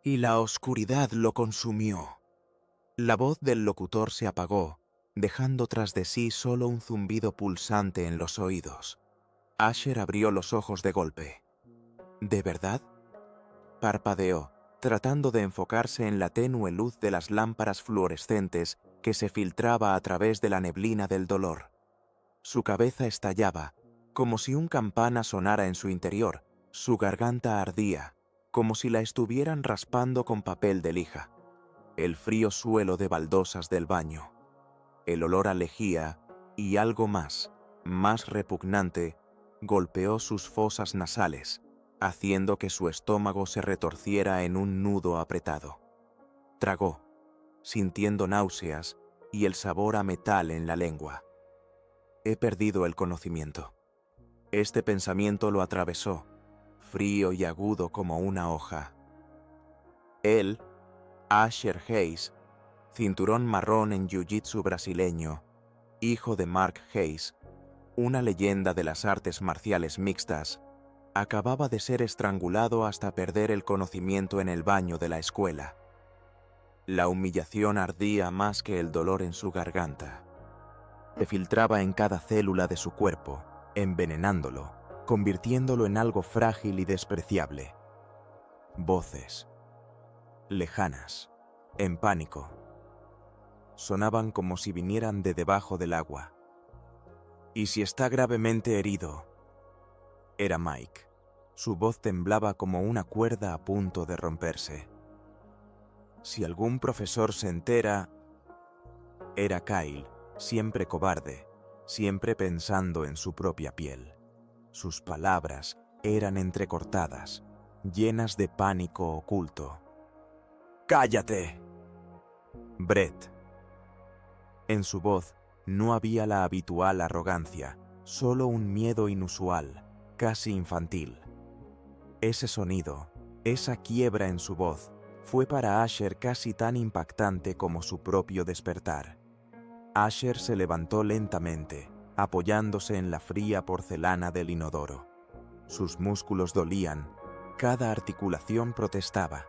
y la oscuridad lo consumió. La voz del locutor se apagó, dejando tras de sí solo un zumbido pulsante en los oídos. Asher abrió los ojos de golpe. ¿De verdad? Parpadeó, tratando de enfocarse en la tenue luz de las lámparas fluorescentes que se filtraba a través de la neblina del dolor. Su cabeza estallaba, como si un campana sonara en su interior. Su garganta ardía, como si la estuvieran raspando con papel de lija. El frío suelo de baldosas del baño, el olor a lejía y algo más repugnante, golpeó sus fosas nasales, haciendo que su estómago se retorciera en un nudo apretado. Tragó, sintiendo náuseas y el sabor a metal en la lengua. He perdido el conocimiento. Este pensamiento lo atravesó, frío y agudo como una hoja. Él, Asher Hayes, cinturón marrón en jiu-jitsu brasileño, hijo de Mark Hayes, una leyenda de las artes marciales mixtas, acababa de ser estrangulado hasta perder el conocimiento en el baño de la escuela. La humillación ardía más que el dolor en su garganta. Se filtraba en cada célula de su cuerpo, envenenándolo, convirtiéndolo en algo frágil y despreciable. Voces, lejanas, en pánico, sonaban como si vinieran de debajo del agua. ¿Y si está gravemente herido? Era Mike. Su voz temblaba como una cuerda a punto de romperse. Si algún profesor se entera... Era Kyle, siempre cobarde, siempre pensando en su propia piel. Sus palabras eran entrecortadas, llenas de pánico oculto. ¡Cállate! Brett. En su voz no había la habitual arrogancia, solo un miedo inusual, casi infantil. Ese sonido, esa quiebra en su voz, fue para Asher casi tan impactante como su propio despertar. Asher se levantó lentamente, apoyándose en la fría porcelana del inodoro. Sus músculos dolían, cada articulación protestaba.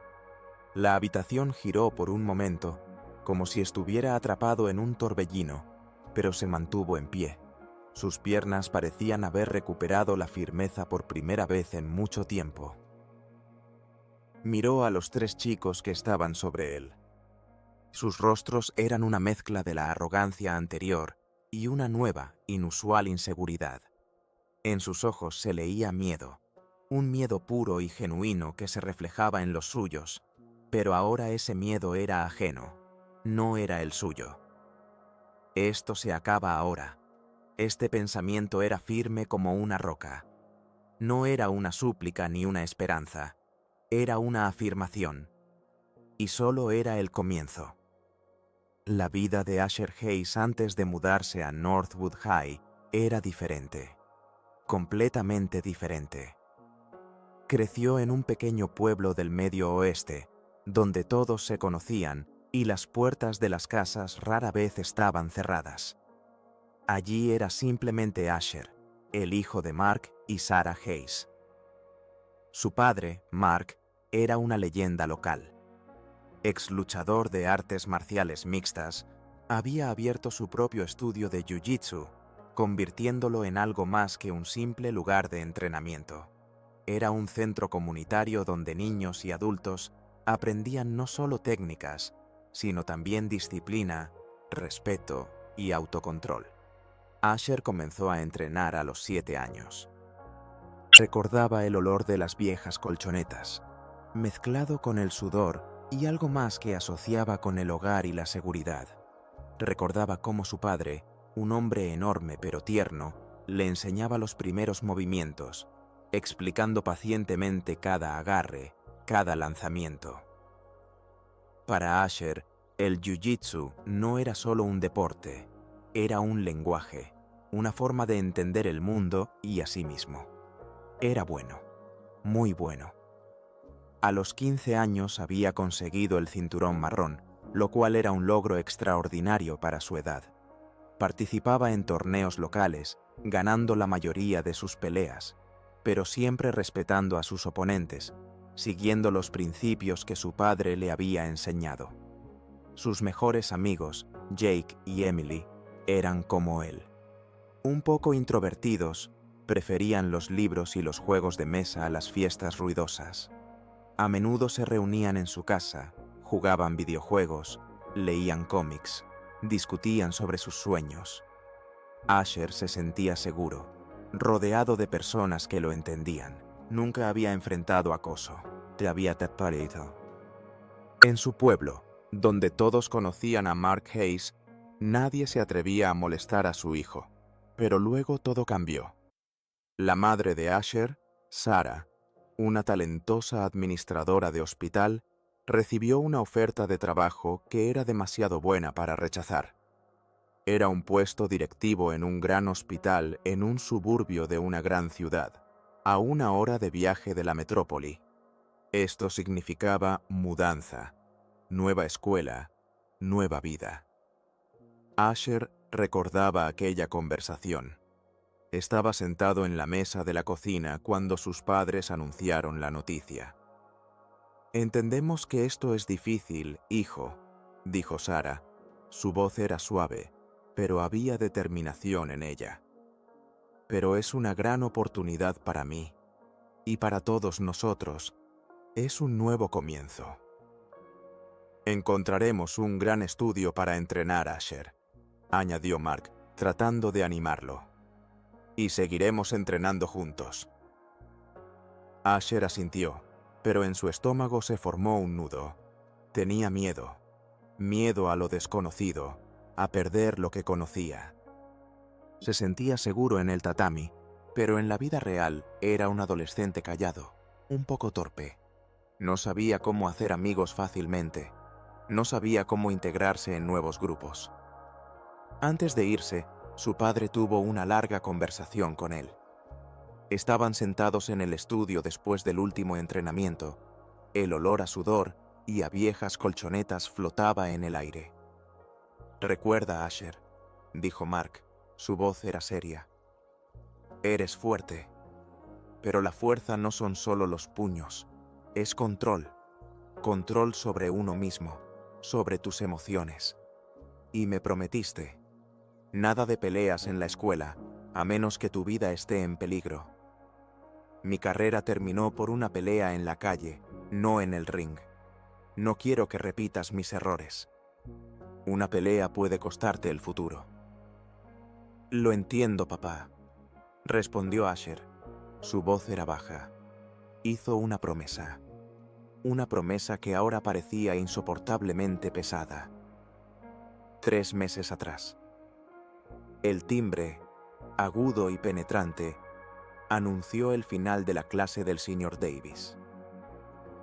La habitación giró por un momento, como si estuviera atrapado en un torbellino, pero se mantuvo en pie. Sus piernas parecían haber recuperado la firmeza por primera vez en mucho tiempo. Miró a los tres chicos que estaban sobre él. Sus rostros eran una mezcla de la arrogancia anterior y una nueva, inusual inseguridad. En sus ojos se leía miedo, un miedo puro y genuino que se reflejaba en los suyos, pero ahora ese miedo era ajeno, no era el suyo. Esto se acaba ahora. Este pensamiento era firme como una roca. No era una súplica ni una esperanza, era una afirmación. Y solo era el comienzo. La vida de Asher Hayes antes de mudarse a Northwood High era diferente, completamente diferente. Creció en un pequeño pueblo del Medio Oeste, donde todos se conocían y las puertas de las casas rara vez estaban cerradas. Allí era simplemente Asher, el hijo de Mark y Sarah Hayes. Su padre, Mark, era una leyenda local. Ex luchador de artes marciales mixtas, había abierto su propio estudio de jiu-jitsu, convirtiéndolo en algo más que un simple lugar de entrenamiento. Era un centro comunitario donde niños y adultos aprendían no solo técnicas, sino también disciplina, respeto y autocontrol. Asher comenzó a entrenar a los 7 años. Recordaba el olor de las viejas colchonetas, mezclado con el sudor y algo más que asociaba con el hogar y la seguridad. Recordaba cómo su padre, un hombre enorme pero tierno, le enseñaba los primeros movimientos, explicando pacientemente cada agarre, cada lanzamiento. Para Asher, el jiu-jitsu no era solo un deporte, era un lenguaje, una forma de entender el mundo y a sí mismo. Era bueno, muy bueno. A los 15 años había conseguido el cinturón marrón, lo cual era un logro extraordinario para su edad. Participaba en torneos locales, ganando la mayoría de sus peleas, pero siempre respetando a sus oponentes, siguiendo los principios que su padre le había enseñado. Sus mejores amigos, Jake y Emily, eran como él. Un poco introvertidos, preferían los libros y los juegos de mesa a las fiestas ruidosas. A menudo se reunían en su casa, jugaban videojuegos, leían cómics, discutían sobre sus sueños. Asher se sentía seguro, rodeado de personas que lo entendían. Nunca había enfrentado acoso. En su pueblo, donde todos conocían a Mark Hayes, nadie se atrevía a molestar a su hijo. Pero luego todo cambió. La madre de Asher, Sarah, una talentosa administradora de hospital, recibió una oferta de trabajo que era demasiado buena para rechazar. Era un puesto directivo en un gran hospital en un suburbio de una gran ciudad, a 1 hora de viaje de la metrópoli. Esto significaba mudanza, nueva escuela, nueva vida. Asher recordaba aquella conversación. Estaba sentado en la mesa de la cocina cuando sus padres anunciaron la noticia. «Entendemos que esto es difícil, hijo», dijo Sarah. Su voz era suave, pero había determinación en ella. «Pero es una gran oportunidad para mí, y para todos nosotros. Es un nuevo comienzo». «Encontraremos un gran estudio para entrenar a Asher», añadió Mark, tratando de animarlo. «Y seguiremos entrenando juntos». Asher asintió, pero en su estómago se formó un nudo. Tenía miedo. Miedo a lo desconocido, a perder lo que conocía. Se sentía seguro en el tatami, pero en la vida real era un adolescente callado, un poco torpe. No sabía cómo hacer amigos fácilmente. No sabía cómo integrarse en nuevos grupos. Antes de irse, su padre tuvo una larga conversación con él. Estaban sentados en el estudio después del último entrenamiento. El olor a sudor y a viejas colchonetas flotaba en el aire. «Recuerda, Asher», dijo Mark. Su voz era seria. «Eres fuerte, pero la fuerza no son solo los puños, es control. Control sobre uno mismo, sobre tus emociones. Y me prometiste, nada de peleas en la escuela, a menos que tu vida esté en peligro. Mi carrera terminó por una pelea en la calle, no en el ring. No quiero que repitas mis errores. Una pelea puede costarte el futuro». «Lo entiendo, papá», respondió Asher. Su voz era baja. Hizo una promesa que ahora parecía insoportablemente pesada. 3 meses atrás. El timbre, agudo y penetrante, anunció el final de la clase del señor Davis.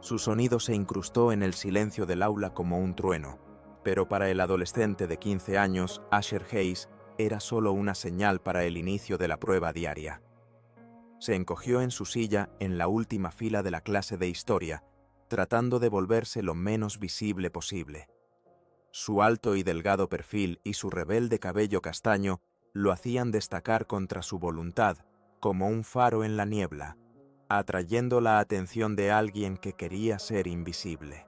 Su sonido se incrustó en el silencio del aula como un trueno, pero para el adolescente de 15 años, Asher Hayes, era solo una señal para el inicio de la prueba diaria. Se encogió en su silla en la última fila de la clase de historia, tratando de volverse lo menos visible posible. Su alto y delgado perfil y su rebelde cabello castaño lo hacían destacar contra su voluntad, como un faro en la niebla, atrayendo la atención de alguien que quería ser invisible.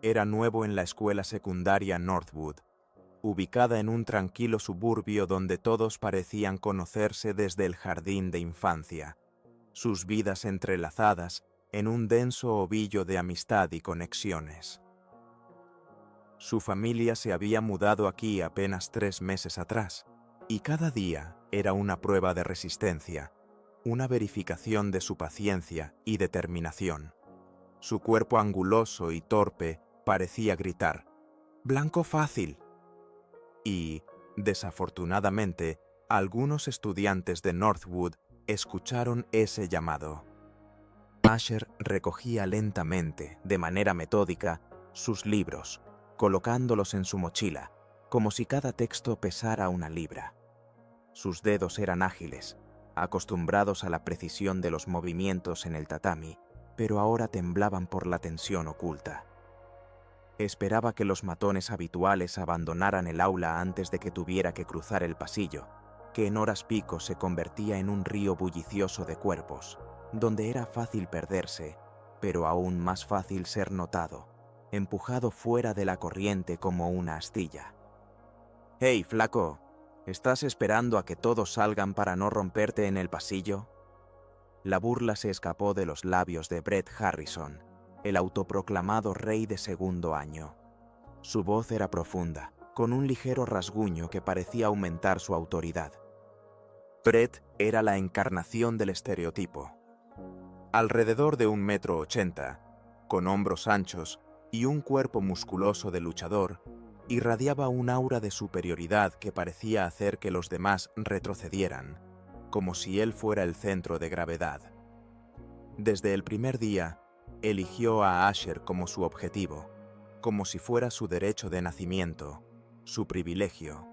Era nuevo en la escuela secundaria Northwood, ubicada en un tranquilo suburbio donde todos parecían conocerse desde el jardín de infancia, sus vidas entrelazadas en un denso ovillo de amistad y conexiones. Su familia se había mudado aquí apenas 3 meses atrás, y cada día era una prueba de resistencia, una verificación de su paciencia y determinación. Su cuerpo anguloso y torpe parecía gritar, «¡Blanco fácil!». Y, desafortunadamente, algunos estudiantes de Northwood escucharon ese llamado. Asher recogía lentamente, de manera metódica, sus libros, colocándolos en su mochila, como si cada texto pesara 1 libra. Sus dedos eran ágiles, acostumbrados a la precisión de los movimientos en el tatami, pero ahora temblaban por la tensión oculta. Esperaba que los matones habituales abandonaran el aula antes de que tuviera que cruzar el pasillo, que en horas pico se convertía en un río bullicioso de cuerpos, donde era fácil perderse, pero aún más fácil ser notado, empujado fuera de la corriente como una astilla. «Hey, flaco, ¿estás esperando a que todos salgan para no romperte en el pasillo?» La burla se escapó de los labios de Brett Harrison, el autoproclamado rey de segundo año. Su voz era profunda, con un ligero rasguño que parecía aumentar su autoridad. Brett era la encarnación del estereotipo. Alrededor de 1,80 m, con hombros anchos y un cuerpo musculoso de luchador, irradiaba un aura de superioridad que parecía hacer que los demás retrocedieran, como si él fuera el centro de gravedad. Desde el primer día, eligió a Asher como su objetivo, como si fuera su derecho de nacimiento, su privilegio.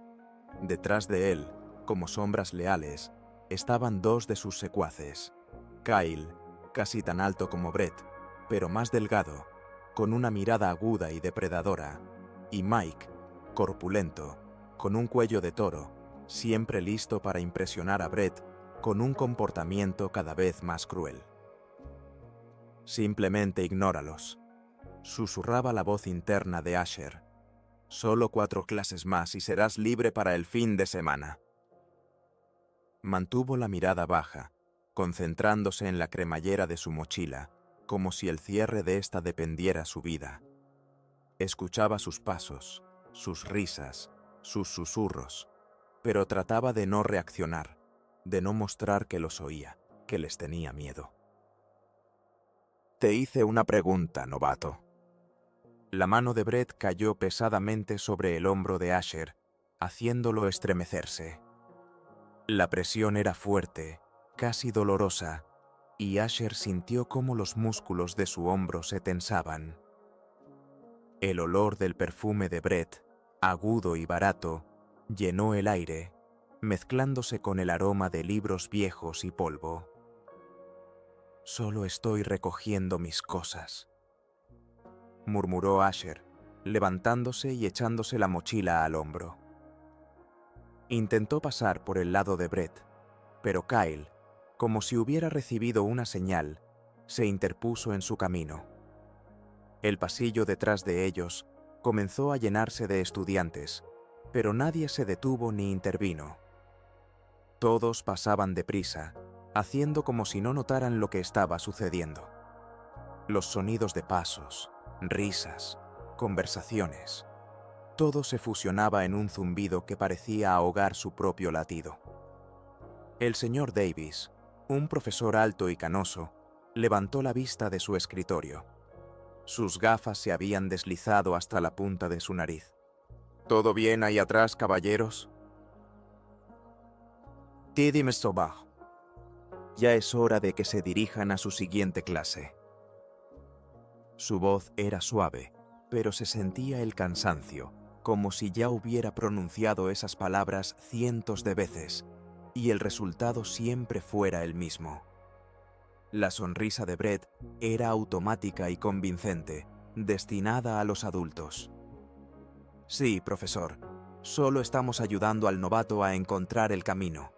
Detrás de él, como sombras leales, estaban dos de sus secuaces: Kyle, casi tan alto como Brett, pero más delgado, con una mirada aguda y depredadora, y Mike, corpulento, con un cuello de toro, siempre listo para impresionar a Brett con un comportamiento cada vez más cruel. «Simplemente ignóralos», susurraba la voz interna de Asher. «Solo 4 clases más y serás libre para el fin de semana». Mantuvo la mirada baja, concentrándose en la cremallera de su mochila, como si el cierre de esta dependiera su vida. Escuchaba sus pasos, sus risas, sus susurros, pero trataba de no reaccionar, de no mostrar que los oía, que les tenía miedo. «Te hice una pregunta, novato». La mano de Brett cayó pesadamente sobre el hombro de Asher, haciéndolo estremecerse. La presión era fuerte, casi dolorosa, y Asher sintió cómo los músculos de su hombro se tensaban. El olor del perfume de Brett, agudo y barato, llenó el aire, mezclándose con el aroma de libros viejos y polvo. «Solo estoy recogiendo mis cosas», murmuró Asher, levantándose y echándose la mochila al hombro. Intentó pasar por el lado de Brett, pero Kyle, como si hubiera recibido una señal, se interpuso en su camino. El pasillo detrás de ellos comenzó a llenarse de estudiantes, pero nadie se detuvo ni intervino. Todos pasaban deprisa, haciendo como si no notaran lo que estaba sucediendo. Los sonidos de pasos, risas, conversaciones, todo se fusionaba en un zumbido que parecía ahogar su propio latido. El señor Davis, un profesor alto y canoso, levantó la vista de su escritorio. Sus gafas se habían deslizado hasta la punta de su nariz. «¿Todo bien ahí atrás, caballeros?» «Dime Sobah. Ya es hora de que se dirijan a su siguiente clase». Su voz era suave, pero se sentía el cansancio, como si ya hubiera pronunciado esas palabras cientos de veces, y el resultado siempre fuera el mismo. La sonrisa de Brett era automática y convincente, destinada a los adultos. «Sí, profesor, solo estamos ayudando al novato a encontrar el camino».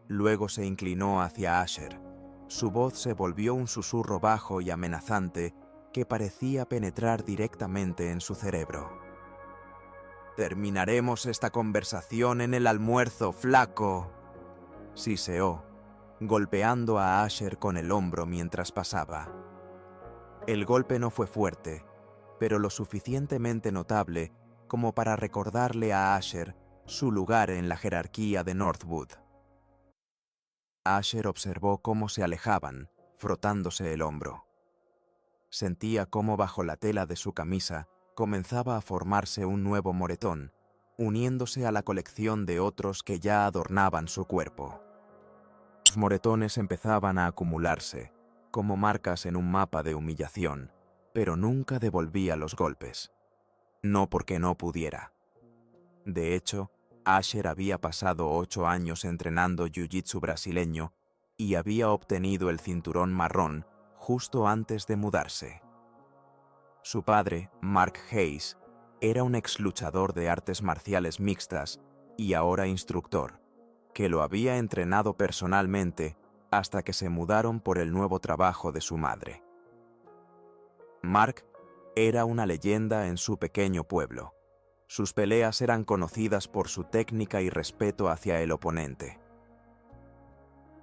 Luego se inclinó hacia Asher. Su voz se volvió un susurro bajo y amenazante que parecía penetrar directamente en su cerebro. «Terminaremos esta conversación en el almuerzo, flaco», siseó, golpeando a Asher con el hombro mientras pasaba. El golpe no fue fuerte, pero lo suficientemente notable como para recordarle a Asher su lugar en la jerarquía de Northwood. Asher observó cómo se alejaban, frotándose el hombro. Sentía cómo bajo la tela de su camisa comenzaba a formarse un nuevo moretón, uniéndose a la colección de otros que ya adornaban su cuerpo. Los moretones empezaban a acumularse, como marcas en un mapa de humillación, pero nunca devolvía los golpes. No porque no pudiera. De hecho, Asher había pasado 8 años entrenando jiu-jitsu brasileño y había obtenido el cinturón marrón justo antes de mudarse. Su padre, Mark Hayes, era un ex luchador de artes marciales mixtas y ahora instructor, que lo había entrenado personalmente hasta que se mudaron por el nuevo trabajo de su madre. Mark era una leyenda en su pequeño pueblo. Sus peleas eran conocidas por su técnica y respeto hacia el oponente.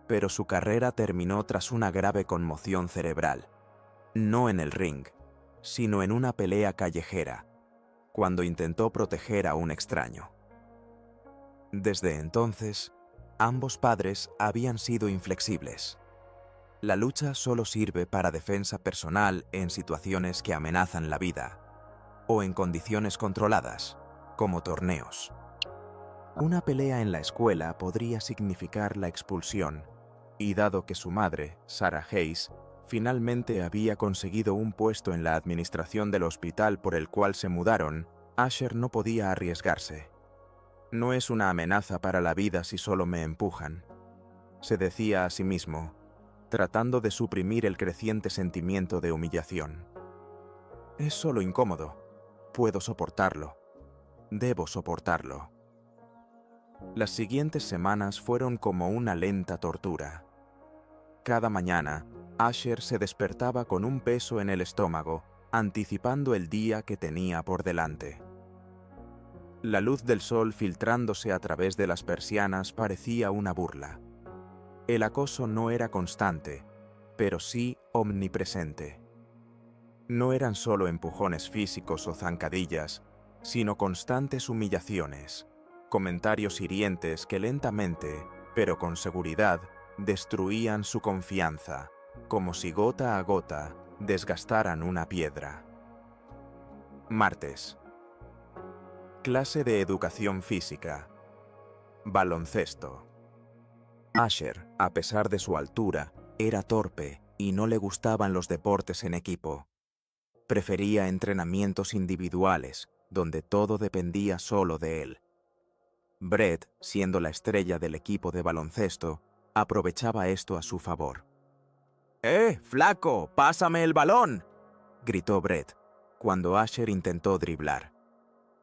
Pero su carrera terminó tras una grave conmoción cerebral, no en el ring, sino en una pelea callejera, cuando intentó proteger a un extraño. Desde entonces, ambos padres habían sido inflexibles. La lucha solo sirve para defensa personal en situaciones que amenazan la vida, o en condiciones controladas, como torneos. Una pelea en la escuela podría significar la expulsión, y dado que su madre, Sarah Hayes, finalmente había conseguido un puesto en la administración del hospital por el cual se mudaron, Asher no podía arriesgarse. No es una amenaza para la vida si solo me empujan, se decía a sí mismo, tratando de suprimir el creciente sentimiento de humillación. Es solo incómodo. Puedo soportarlo. Debo soportarlo. Las siguientes semanas fueron como una lenta tortura. Cada mañana, Asher se despertaba con un peso en el estómago, anticipando el día que tenía por delante. La luz del sol filtrándose a través de las persianas parecía una burla. El acoso no era constante, pero sí omnipresente. No eran solo empujones físicos o zancadillas, sino constantes humillaciones, comentarios hirientes que lentamente, pero con seguridad, destruían su confianza, como si gota a gota desgastaran una piedra. Martes. Clase de educación física. Baloncesto. Asher, a pesar de su altura, era torpe y no le gustaban los deportes en equipo. Prefería entrenamientos individuales, donde todo dependía solo de él. Brett, siendo la estrella del equipo de baloncesto, aprovechaba esto a su favor. ¡Flaco! ¡Pásame el balón!, gritó Brett, cuando Asher intentó driblar.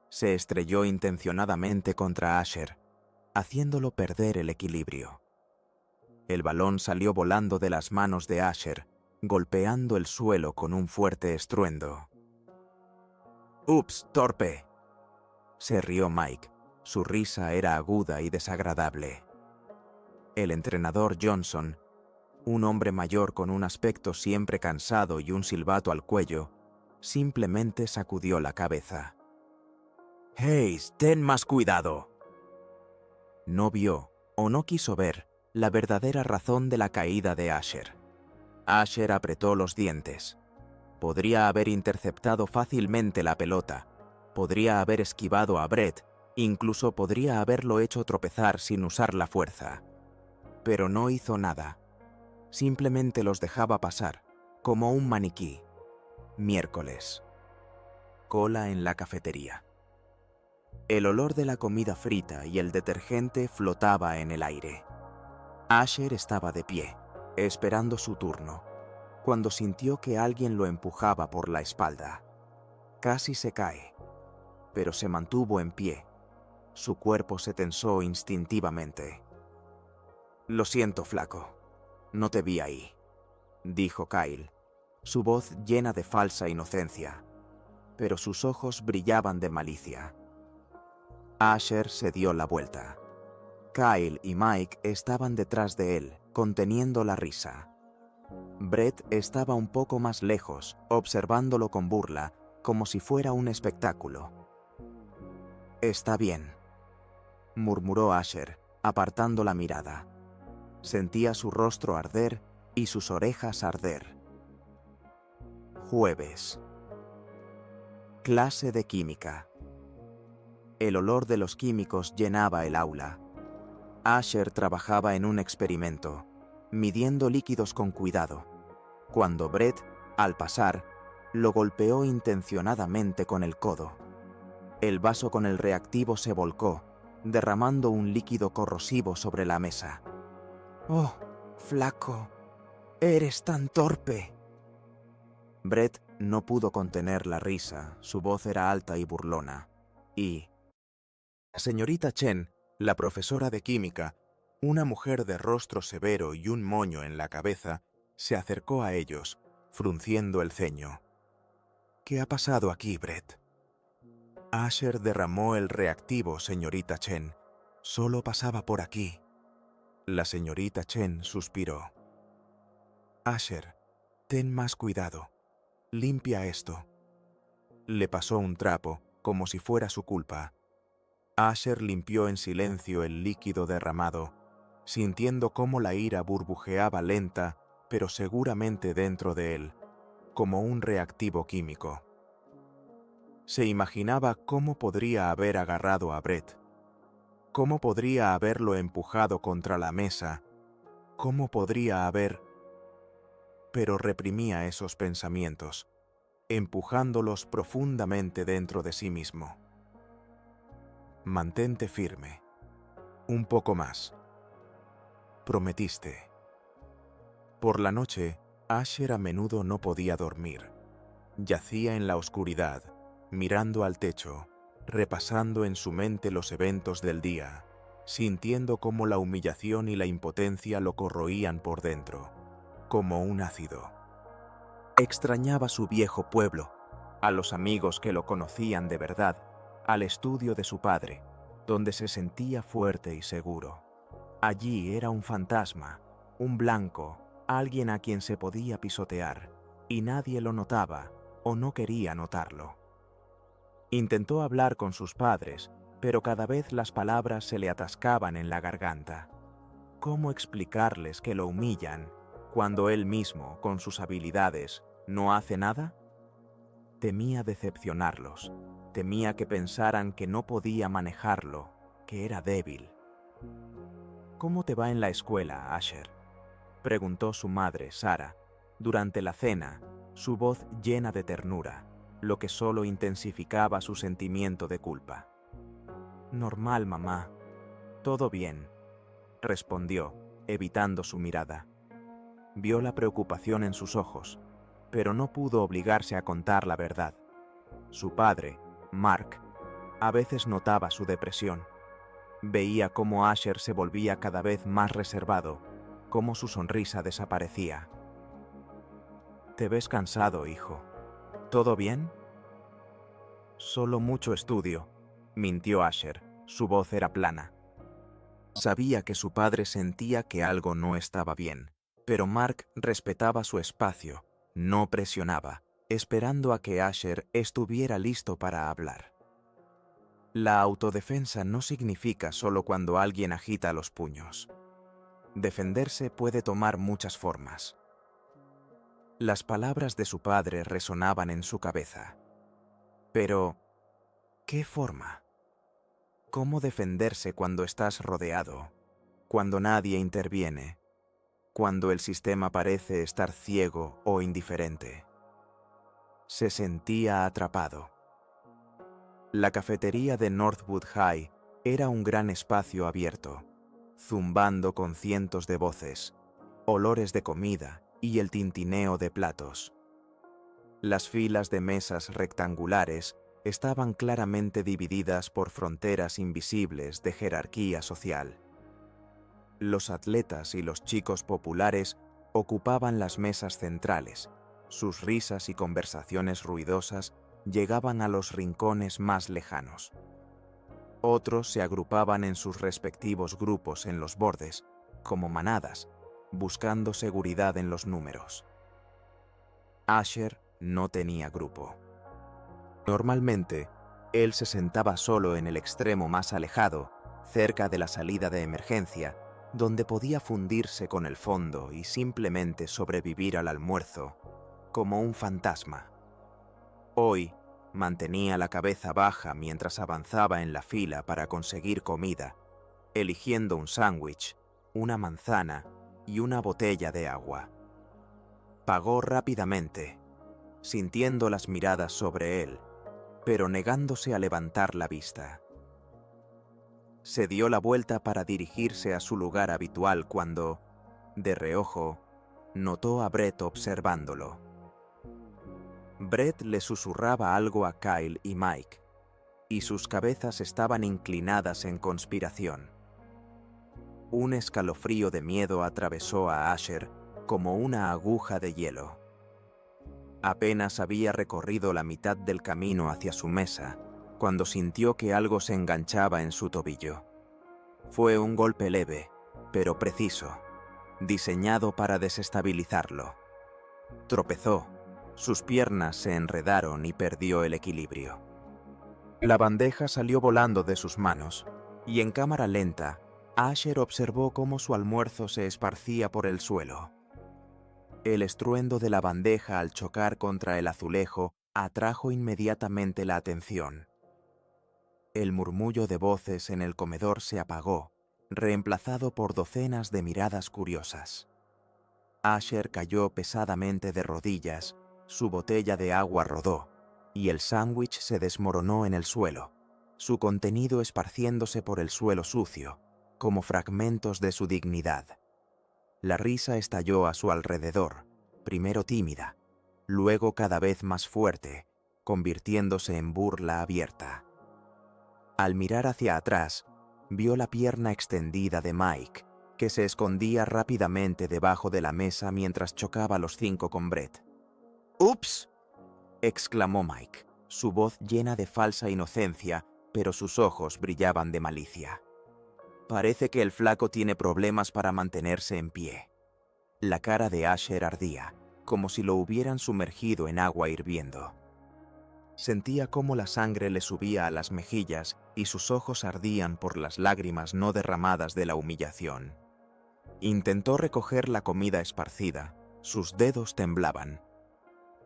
Se estrelló intencionadamente contra Asher, haciéndolo perder el equilibrio. El balón salió volando de las manos de Asher, golpeando el suelo con un fuerte estruendo. «¡Ups, torpe!», se rió Mike. Su risa era aguda y desagradable. El entrenador Johnson, un hombre mayor con un aspecto siempre cansado y un silbato al cuello, simplemente sacudió la cabeza. «Hayes, ten más cuidado». No vio, o no quiso ver, la verdadera razón de la caída de Asher. Asher apretó los dientes. Podría haber interceptado fácilmente la pelota, podría haber esquivado a Brett, incluso podría haberlo hecho tropezar sin usar la fuerza. Pero no hizo nada. Simplemente los dejaba pasar, como un maniquí. Miércoles. Cola en la cafetería. El olor de la comida frita y el detergente flotaba en el aire. Asher estaba de pie, esperando su turno, cuando sintió que alguien lo empujaba por la espalda. Casi se cae, pero se mantuvo en pie. Su cuerpo se tensó instintivamente. «Lo siento, flaco. No te vi ahí», dijo Kyle, su voz llena de falsa inocencia, pero sus ojos brillaban de malicia. Asher se dio la vuelta. Kyle y Mike estaban detrás de él, conteniendo la risa. Brett estaba un poco más lejos, observándolo con burla, como si fuera un espectáculo. «Está bien», murmuró Asher, apartando la mirada. Sentía su rostro arder y sus orejas arder. Jueves. Clase de química. El olor de los químicos llenaba el aula. Asher trabajaba en un experimento, midiendo líquidos con cuidado, cuando Brett, al pasar, lo golpeó intencionadamente con el codo. El vaso con el reactivo se volcó, derramando un líquido corrosivo sobre la mesa. «Oh, flaco, eres tan torpe». Brett no pudo contener la risa, su voz era alta y burlona. Y la señorita Chen, la profesora de química, Una mujer de rostro severo y un moño en la cabeza se acercó a ellos, frunciendo el ceño. «¿Qué ha pasado aquí, Brett?» «Asher derramó el reactivo, señorita Chen. Solo pasaba por aquí». La señorita Chen suspiró. «Asher, ten más cuidado. Limpia esto». Le pasó un trapo, como si fuera su culpa. Asher limpió en silencio el líquido derramado, sintiendo cómo la ira burbujeaba lenta, pero seguramente dentro de él, como un reactivo químico. Se imaginaba cómo podría haber agarrado a Brett, cómo podría haberlo empujado contra la mesa, cómo podría haber... Pero reprimía esos pensamientos, empujándolos profundamente dentro de sí mismo. «Mantente firme. Un poco más. Prometiste». Por la noche, Asher a menudo no podía dormir. Yacía en la oscuridad, mirando al techo, repasando en su mente los eventos del día, sintiendo cómo la humillación y la impotencia lo corroían por dentro, como un ácido. Extrañaba su viejo pueblo, a los amigos que lo conocían de verdad, al estudio de su padre, donde se sentía fuerte y seguro. Allí era un fantasma, un blanco, alguien a quien se podía pisotear, y nadie lo notaba o no quería notarlo. Intentó hablar con sus padres, pero cada vez las palabras se le atascaban en la garganta. ¿Cómo explicarles que lo humillan cuando él mismo, con sus habilidades, no hace nada? Temía decepcionarlos, temía que pensaran que no podía manejarlo, que era débil. «¿Cómo te va en la escuela, Asher?», preguntó su madre, Sara, durante la cena, su voz llena de ternura, lo que solo intensificaba su sentimiento de culpa. «Normal, mamá. Todo bien», respondió, evitando su mirada. Vio la preocupación en sus ojos, pero no pudo obligarse a contar la verdad. Su padre, Mark, a veces notaba su depresión. Veía cómo Asher se volvía cada vez más reservado, cómo su sonrisa desaparecía. «Te ves cansado, hijo. ¿Todo bien?» «Solo mucho estudio», mintió Asher. Su voz era plana. Sabía que su padre sentía que algo no estaba bien, pero Mark respetaba su espacio, no presionaba, esperando a que Asher estuviera listo para hablar. La autodefensa no significa solo cuando alguien agita los puños. Defenderse puede tomar muchas formas. Las palabras de su padre resonaban en su cabeza. Pero, ¿qué forma? ¿Cómo defenderse cuando estás rodeado, cuando nadie interviene, cuando el sistema parece estar ciego o indiferente? Se sentía atrapado. La cafetería de Northwood High era un gran espacio abierto, zumbando con cientos de voces, olores de comida y el tintineo de platos. Las filas de mesas rectangulares estaban claramente divididas por fronteras invisibles de jerarquía social. Los atletas y los chicos populares ocupaban las mesas centrales. Sus risas y conversaciones ruidosas llegaban a los rincones más lejanos. Otros se agrupaban en sus respectivos grupos en los bordes, como manadas, buscando seguridad en los números. Asher no tenía grupo. Normalmente, él se sentaba solo en el extremo más alejado, cerca de la salida de emergencia, donde podía fundirse con el fondo y simplemente sobrevivir al almuerzo, como un fantasma. Hoy, mantenía la cabeza baja mientras avanzaba en la fila para conseguir comida, eligiendo un sándwich, una manzana y una botella de agua. Pagó rápidamente, sintiendo las miradas sobre él, pero negándose a levantar la vista. Se dio la vuelta para dirigirse a su lugar habitual cuando, de reojo, notó a Brett observándolo. Brett le susurraba algo a Kyle y Mike, y sus cabezas estaban inclinadas en conspiración. Un escalofrío de miedo atravesó a Asher como una aguja de hielo. Apenas había recorrido la mitad del camino hacia su mesa, cuando sintió que algo se enganchaba en su tobillo. Fue un golpe leve, pero preciso, diseñado para desestabilizarlo. Tropezó, sus piernas se enredaron y perdió el equilibrio. La bandeja salió volando de sus manos, y en cámara lenta, Asher observó cómo su almuerzo se esparcía por el suelo. El estruendo de la bandeja al chocar contra el azulejo atrajo inmediatamente la atención. El murmullo de voces en el comedor se apagó, reemplazado por docenas de miradas curiosas. Asher cayó pesadamente de rodillas, su botella de agua rodó, y el sándwich se desmoronó en el suelo, su contenido esparciéndose por el suelo sucio, como fragmentos de su dignidad. La risa estalló a su alrededor, primero tímida, luego cada vez más fuerte, convirtiéndose en burla abierta. Al mirar hacia atrás, vio la pierna extendida de Mike, que se escondía rápidamente debajo de la mesa mientras chocaba los 5 con Brett. ¡Ups!, exclamó Mike, su voz llena de falsa inocencia, pero sus ojos brillaban de malicia. Parece que el flaco tiene problemas para mantenerse en pie. La cara de Asher ardía, como si lo hubieran sumergido en agua hirviendo. Sentía cómo la sangre le subía a las mejillas y sus ojos ardían por las lágrimas no derramadas de la humillación. Intentó recoger la comida esparcida, sus dedos temblaban.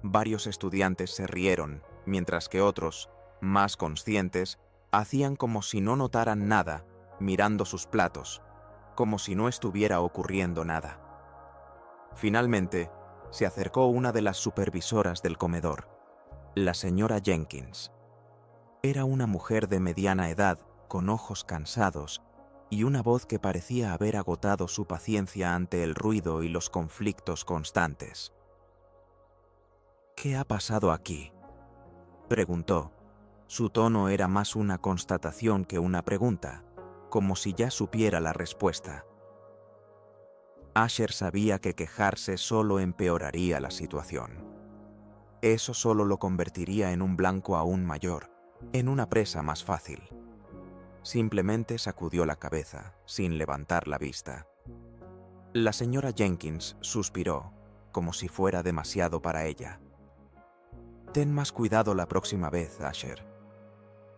Varios estudiantes se rieron, mientras que otros, más conscientes, hacían como si no notaran nada, mirando sus platos, como si no estuviera ocurriendo nada. Finalmente, se acercó una de las supervisoras del comedor, la señora Jenkins. Era una mujer de mediana edad, con ojos cansados, y una voz que parecía haber agotado su paciencia ante el ruido y los conflictos constantes. «¿Qué ha pasado aquí?», preguntó. Su tono era más una constatación que una pregunta, como si ya supiera la respuesta. Asher sabía que quejarse solo empeoraría la situación. Eso solo lo convertiría en un blanco aún mayor, en una presa más fácil. Simplemente sacudió la cabeza, sin levantar la vista. La señora Jenkins suspiró, como si fuera demasiado para ella. «Ten más cuidado la próxima vez, Asher».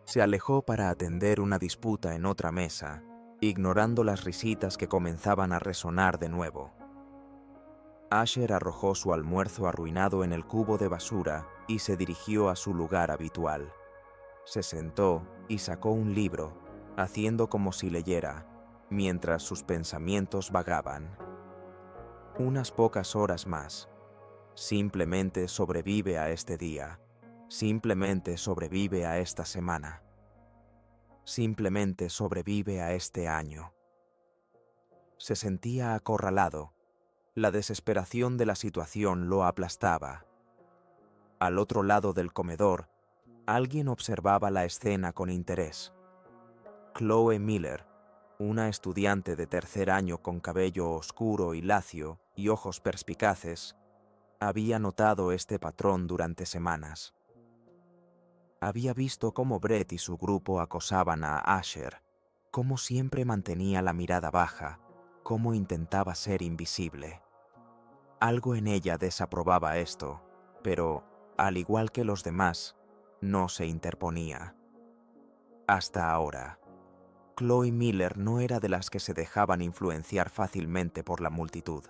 Se alejó para atender una disputa en otra mesa, ignorando las risitas que comenzaban a resonar de nuevo. Asher arrojó su almuerzo arruinado en el cubo de basura y se dirigió a su lugar habitual. Se sentó y sacó un libro, haciendo como si leyera, mientras sus pensamientos vagaban. Unas pocas horas más. Simplemente sobrevive a este día. Simplemente sobrevive a esta semana. Simplemente sobrevive a este año. Se sentía acorralado. La desesperación de la situación lo aplastaba. Al otro lado del comedor, alguien observaba la escena con interés. Chloe Miller, una estudiante de tercer año con cabello oscuro y lacio y ojos perspicaces, había notado este patrón durante semanas. Había visto cómo Brett y su grupo acosaban a Asher, cómo siempre mantenía la mirada baja, cómo intentaba ser invisible. Algo en ella desaprobaba esto, pero, al igual que los demás, no se interponía. Hasta ahora. Chloe Miller no era de las que se dejaban influenciar fácilmente por la multitud.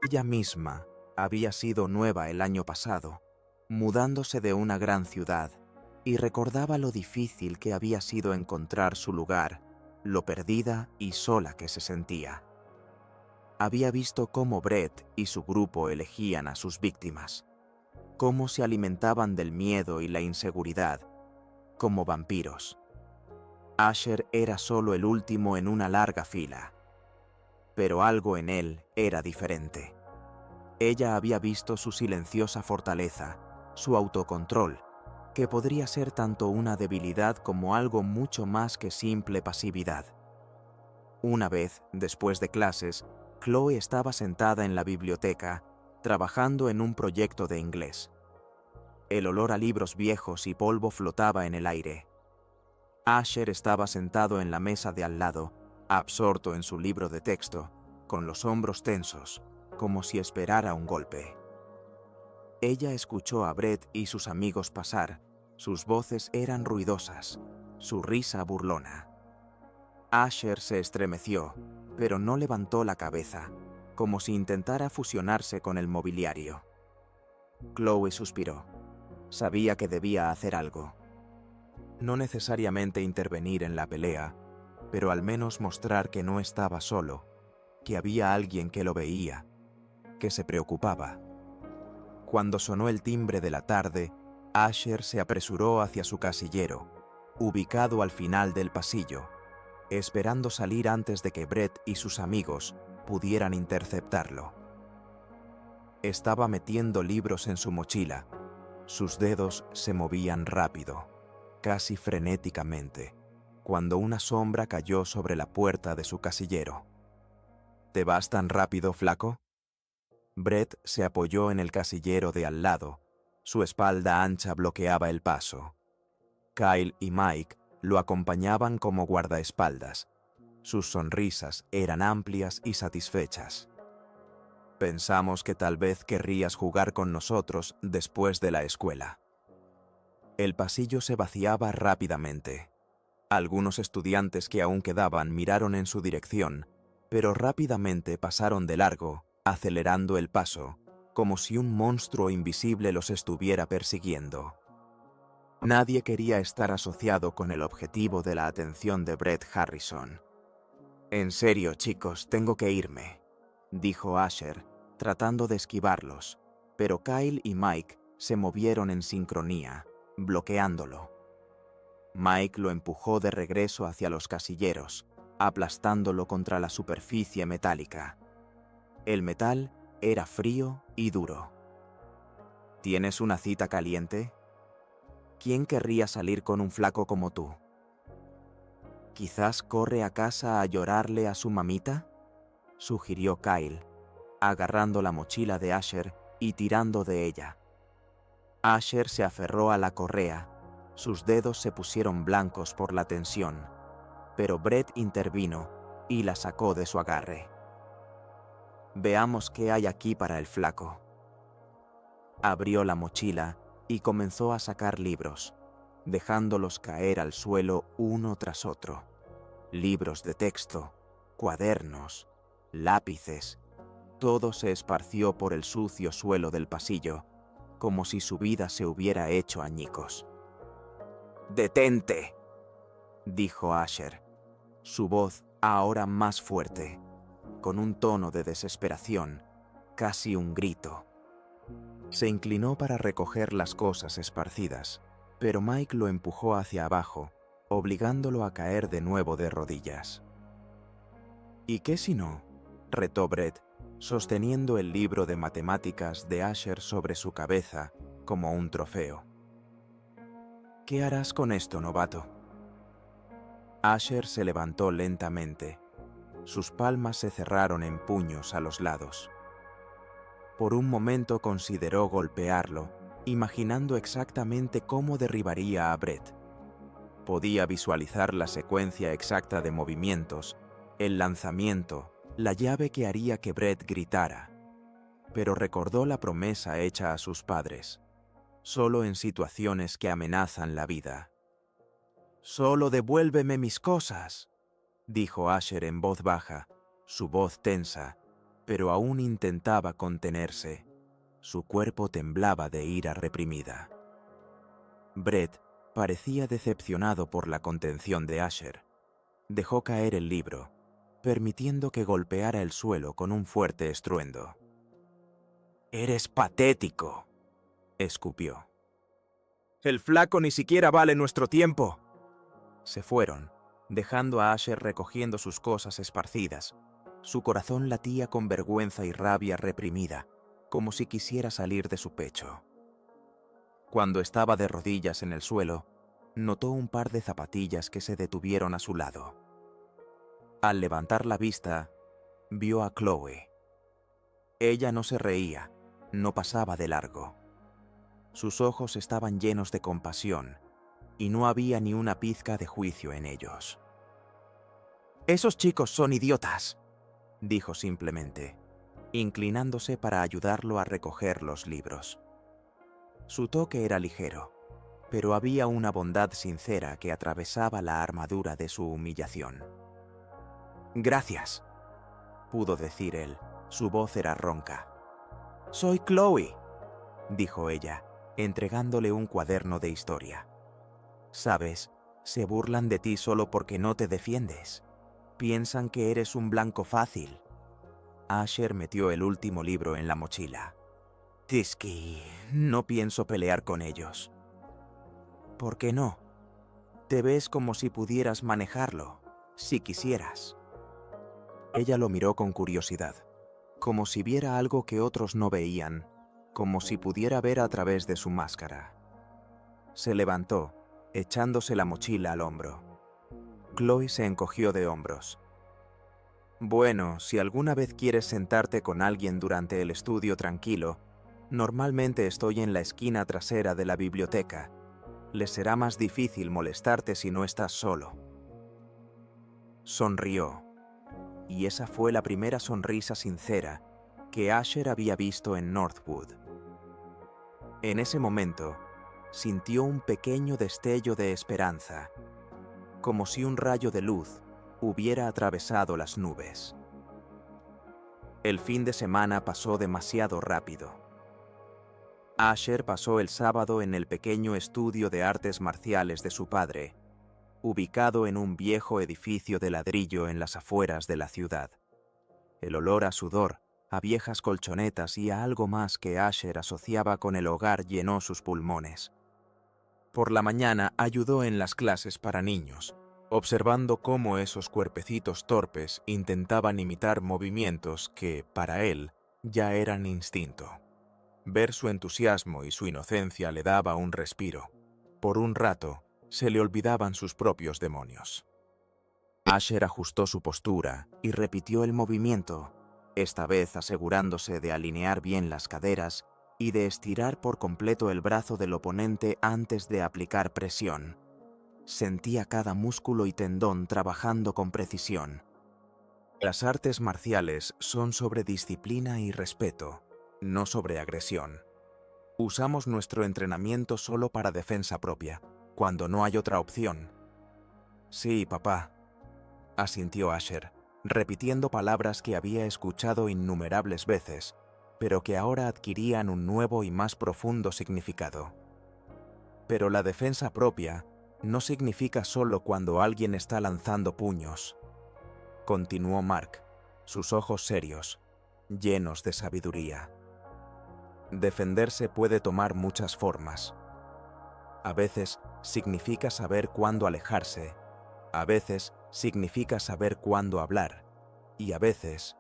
Ella misma había sido nueva el año pasado, mudándose de una gran ciudad, y recordaba lo difícil que había sido encontrar su lugar, lo perdida y sola que se sentía. Había visto cómo Brett y su grupo elegían a sus víctimas, cómo se alimentaban del miedo y la inseguridad, como vampiros. Asher era solo el último en una larga fila, pero algo en él era diferente. Ella había visto su silenciosa fortaleza, su autocontrol, que podría ser tanto una debilidad como algo mucho más que simple pasividad. Una vez, después de clases, Chloe estaba sentada en la biblioteca, trabajando en un proyecto de inglés. El olor a libros viejos y polvo flotaba en el aire. Asher estaba sentado en la mesa de al lado, absorto en su libro de texto, con los hombros tensos, como si esperara un golpe. Ella escuchó a Brett y sus amigos pasar. Sus voces eran ruidosas, su risa burlona. Asher se estremeció, pero no levantó la cabeza, como si intentara fusionarse con el mobiliario. Chloe suspiró. Sabía que debía hacer algo. No necesariamente intervenir en la pelea, pero al menos mostrar que no estaba solo, que había alguien que lo veía, que se preocupaba. Cuando sonó el timbre de la tarde, Asher se apresuró hacia su casillero, ubicado al final del pasillo, esperando salir antes de que Brett y sus amigos pudieran interceptarlo. Estaba metiendo libros en su mochila. Sus dedos se movían rápido, casi frenéticamente, cuando una sombra cayó sobre la puerta de su casillero. ¿Te vas tan rápido, flaco? Brett se apoyó en el casillero de al lado. Su espalda ancha bloqueaba el paso. Kyle y Mike lo acompañaban como guardaespaldas. Sus sonrisas eran amplias y satisfechas. Pensamos que tal vez querrías jugar con nosotros después de la escuela. El pasillo se vaciaba rápidamente. Algunos estudiantes que aún quedaban miraron en su dirección, pero rápidamente pasaron de largo, acelerando el paso, como si un monstruo invisible los estuviera persiguiendo. Nadie quería estar asociado con el objetivo de la atención de Brett Harrison. En serio, chicos, tengo que irme, dijo Asher, tratando de esquivarlos, pero Kyle y Mike se movieron en sincronía, bloqueándolo. Mike lo empujó de regreso hacia los casilleros, aplastándolo contra la superficie metálica. El metal era frío y duro. ¿Tienes una cita caliente? ¿Quién querría salir con un flaco como tú? ¿Quizás corre a casa a llorarle a su mamita?, sugirió Kyle, agarrando la mochila de Asher y tirando de ella. Asher se aferró a la correa. Sus dedos se pusieron blancos por la tensión, pero Brett intervino y la sacó de su agarre. Veamos qué hay aquí para el flaco. Abrió la mochila y comenzó a sacar libros, dejándolos caer al suelo uno tras otro. Libros de texto, cuadernos, lápices. Todo se esparció por el sucio suelo del pasillo, como si su vida se hubiera hecho añicos. «¡Detente!», dijo Asher, su voz ahora más fuerte, con un tono de desesperación, casi un grito. Se inclinó para recoger las cosas esparcidas, pero Mike lo empujó hacia abajo, obligándolo a caer de nuevo de rodillas. «¿Y qué si no?», retó Brett, sosteniendo el libro de matemáticas de Asher sobre su cabeza como un trofeo. «¿Qué harás con esto, novato?». Asher se levantó lentamente. Sus palmas se cerraron en puños a los lados. Por un momento consideró golpearlo, imaginando exactamente cómo derribaría a Brett. Podía visualizar la secuencia exacta de movimientos, el lanzamiento, la llave que haría que Brett gritara. Pero recordó la promesa hecha a sus padres. Solo en situaciones que amenazan la vida. «Solo devuélveme mis cosas», dijo Asher en voz baja, su voz tensa, pero aún intentaba contenerse. Su cuerpo temblaba de ira reprimida. Brett parecía decepcionado por la contención de Asher. Dejó caer el libro, permitiendo que golpeara el suelo con un fuerte estruendo. «¡Eres patético!», escupió. «El flaco ni siquiera vale nuestro tiempo». Se fueron, dejando a Asher recogiendo sus cosas esparcidas. Su corazón latía con vergüenza y rabia reprimida, como si quisiera salir de su pecho. Cuando estaba de rodillas en el suelo, notó un par de zapatillas que se detuvieron a su lado. Al levantar la vista, vio a Chloe. Ella no se reía, no pasaba de largo. Sus ojos estaban llenos de compasión, y no había ni una pizca de juicio en ellos. «Esos chicos son idiotas», dijo simplemente, inclinándose para ayudarlo a recoger los libros. Su toque era ligero, pero había una bondad sincera que atravesaba la armadura de su humillación. «Gracias», pudo decir él. Su voz era ronca. «Soy Chloe», dijo ella, entregándole un cuaderno de historia. «Sabes, se burlan de ti solo porque no te defiendes. Piensan que eres un blanco fácil». Asher metió el último libro en la mochila. «Tisky, no pienso pelear con ellos». «¿Por qué no? Te ves como si pudieras manejarlo, si quisieras». Ella lo miró con curiosidad, como si viera algo que otros no veían, como si pudiera ver a través de su máscara. Se levantó, echándose la mochila al hombro. Chloe se encogió de hombros. «Bueno, si alguna vez quieres sentarte con alguien durante el estudio tranquilo, normalmente estoy en la esquina trasera de la biblioteca. Les será más difícil molestarte si no estás solo». Sonrió, y esa fue la primera sonrisa sincera que Asher había visto en Northwood. En ese momento, sintió un pequeño destello de esperanza, como si un rayo de luz hubiera atravesado las nubes. El fin de semana pasó demasiado rápido. Asher pasó el sábado en el pequeño estudio de artes marciales de su padre, ubicado en un viejo edificio de ladrillo en las afueras de la ciudad. El olor a sudor, a viejas colchonetas y a algo más que Asher asociaba con el hogar llenó sus pulmones. Por la mañana ayudó en las clases para niños, observando cómo esos cuerpecitos torpes intentaban imitar movimientos que, para él, ya eran instinto. Ver su entusiasmo y su inocencia le daba un respiro. Por un rato, se le olvidaban sus propios demonios. Asher ajustó su postura y repitió el movimiento, esta vez asegurándose de alinear bien las caderas y de estirar por completo el brazo del oponente antes de aplicar presión. Sentía cada músculo y tendón trabajando con precisión. Las artes marciales son sobre disciplina y respeto, no sobre agresión. Usamos nuestro entrenamiento solo para defensa propia, cuando no hay otra opción. «Sí, papá», asintió Asher, repitiendo palabras que había escuchado innumerables veces, pero que ahora adquirían un nuevo y más profundo significado. «Pero la defensa propia no significa solo cuando alguien está lanzando puños», continuó Mark, sus ojos serios, llenos de sabiduría. «Defenderse puede tomar muchas formas. A veces significa saber cuándo alejarse, a veces significa saber cuándo hablar, y a veces...»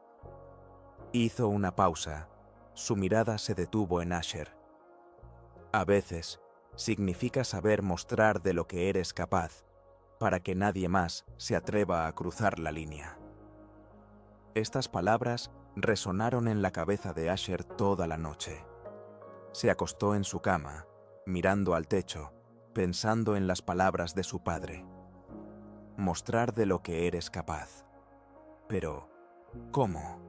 Hizo una pausa. Su mirada se detuvo en Asher. «A veces significa saber mostrar de lo que eres capaz, para que nadie más se atreva a cruzar la línea». Estas palabras resonaron en la cabeza de Asher toda la noche. Se acostó en su cama, mirando al techo, pensando en las palabras de su padre. Mostrar de lo que eres capaz. Pero, ¿cómo?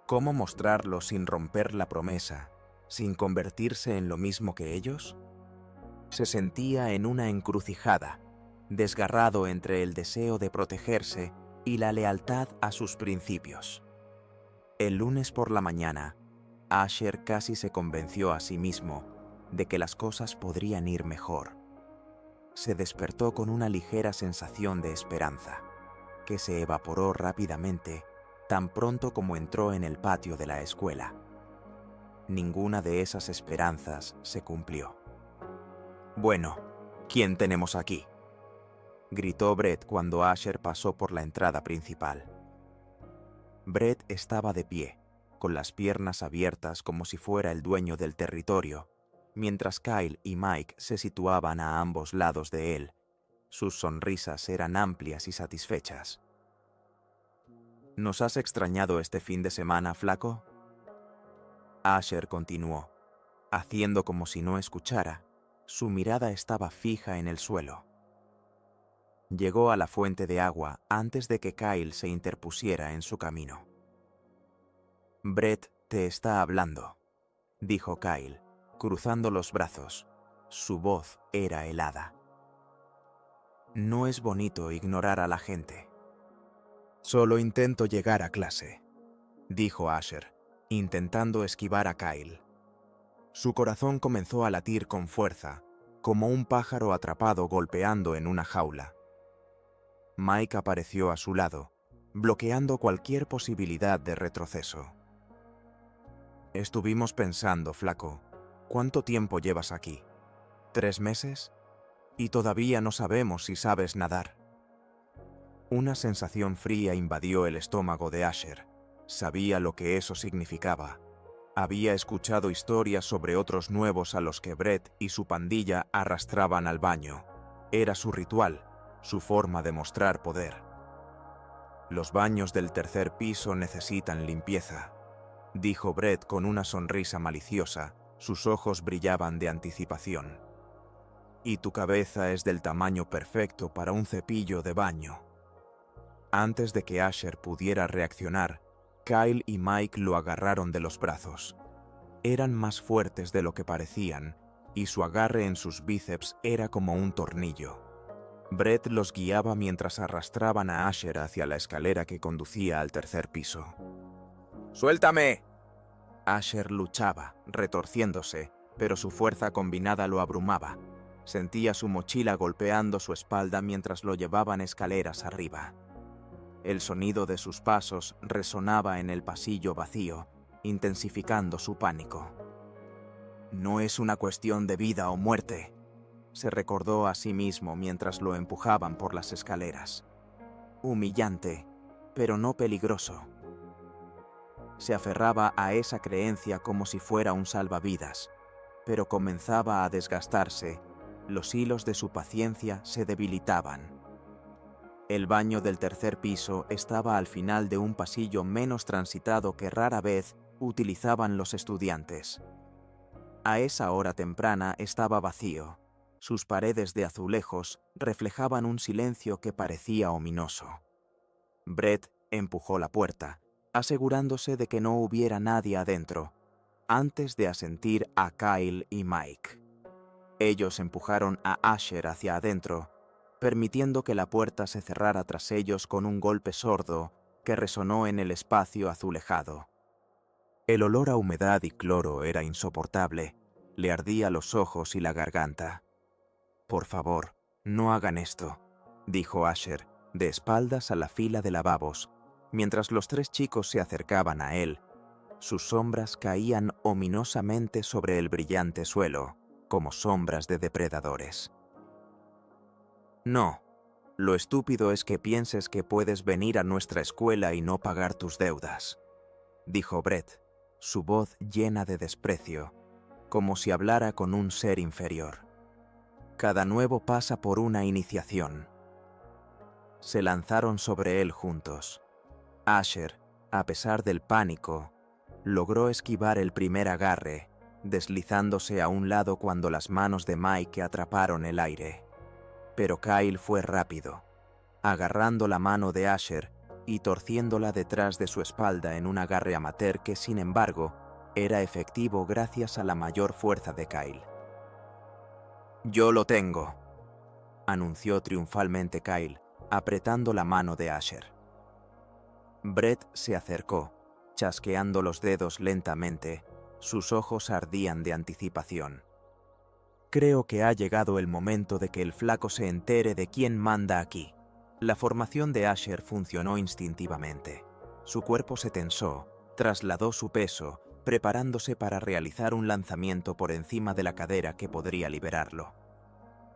¿Cómo mostrarlo sin romper la promesa, sin convertirse en lo mismo que ellos? Se sentía en una encrucijada, desgarrado entre el deseo de protegerse y la lealtad a sus principios. El lunes por la mañana, Asher casi se convenció a sí mismo de que las cosas podrían ir mejor. Se despertó con una ligera sensación de esperanza, que se evaporó rápidamente tan pronto como entró en el patio de la escuela. Ninguna de esas esperanzas se cumplió. «Bueno, ¿quién tenemos aquí?», gritó Brett cuando Asher pasó por la entrada principal. Brett estaba de pie, con las piernas abiertas como si fuera el dueño del territorio, mientras Kyle y Mike se situaban a ambos lados de él. Sus sonrisas eran amplias y satisfechas. ¿Nos has extrañado este fin de semana, flaco? Asher continuó, haciendo como si no escuchara. Su mirada estaba fija en el suelo. Llegó a la fuente de agua antes de que Kyle se interpusiera en su camino. Brett te está hablando, dijo Kyle, cruzando los brazos. Su voz era helada. No es bonito ignorar a la gente. Solo intento llegar a clase, dijo Asher, intentando esquivar a Kyle. Su corazón comenzó a latir con fuerza, como un pájaro atrapado golpeando en una jaula. Mike apareció a su lado, bloqueando cualquier posibilidad de retroceso. Estuvimos pensando, flaco, ¿cuánto tiempo llevas aquí? ¿3 meses? Y todavía no sabemos si sabes nadar. Una sensación fría invadió el estómago de Asher. Sabía lo que eso significaba. Había escuchado historias sobre otros nuevos a los que Brett y su pandilla arrastraban al baño. Era su ritual, su forma de mostrar poder. Los baños del 3er piso necesitan limpieza, dijo Brett con una sonrisa maliciosa. Sus ojos brillaban de anticipación. Y tu cabeza es del tamaño perfecto para un cepillo de baño. Antes de que Asher pudiera reaccionar, Kyle y Mike lo agarraron de los brazos. Eran más fuertes de lo que parecían, y su agarre en sus bíceps era como un tornillo. Brett los guiaba mientras arrastraban a Asher hacia la escalera que conducía al 3er piso. ¡Suéltame! Asher luchaba, retorciéndose, pero su fuerza combinada lo abrumaba. Sentía su mochila golpeando su espalda mientras lo llevaban escaleras arriba. El sonido de sus pasos resonaba en el pasillo vacío, intensificando su pánico. No es una cuestión de vida o muerte, se recordó a sí mismo mientras lo empujaban por las escaleras. Humillante, pero no peligroso. Se aferraba a esa creencia como si fuera un salvavidas, pero comenzaba a desgastarse. Los hilos de su paciencia se debilitaban. El baño del 3er piso estaba al final de un pasillo menos transitado que rara vez utilizaban los estudiantes. A esa hora temprana estaba vacío. Sus paredes de azulejos reflejaban un silencio que parecía ominoso. Brett empujó la puerta, asegurándose de que no hubiera nadie adentro, antes de asentir a Kyle y Mike. Ellos empujaron a Asher hacia adentro, permitiendo que la puerta se cerrara tras ellos con un golpe sordo que resonó en el espacio azulejado. El olor a humedad y cloro era insoportable. Le ardía los ojos y la garganta. «Por favor, no hagan esto», dijo Asher, de espaldas a la fila de lavabos, mientras los 3 chicos se acercaban a él. Sus sombras caían ominosamente sobre el brillante suelo, como sombras de depredadores. «No, lo estúpido es que pienses que puedes venir a nuestra escuela y no pagar tus deudas», dijo Brett, su voz llena de desprecio, como si hablara con un ser inferior. «Cada nuevo pasa por una iniciación». Se lanzaron sobre él juntos. Asher, a pesar del pánico, logró esquivar el primer agarre, deslizándose a un lado cuando las manos de Mike atraparon el aire. Pero Kyle fue rápido, agarrando la mano de Asher y torciéndola detrás de su espalda en un agarre amateur que, sin embargo, era efectivo gracias a la mayor fuerza de Kyle. «Yo lo tengo», anunció triunfalmente Kyle, apretando la mano de Asher. Brett se acercó, chasqueando los dedos lentamente. Sus ojos ardían de anticipación. «Creo que ha llegado el momento de que el flaco se entere de quién manda aquí». La formación de Asher funcionó instintivamente. Su cuerpo se tensó, trasladó su peso, preparándose para realizar un lanzamiento por encima de la cadera que podría liberarlo.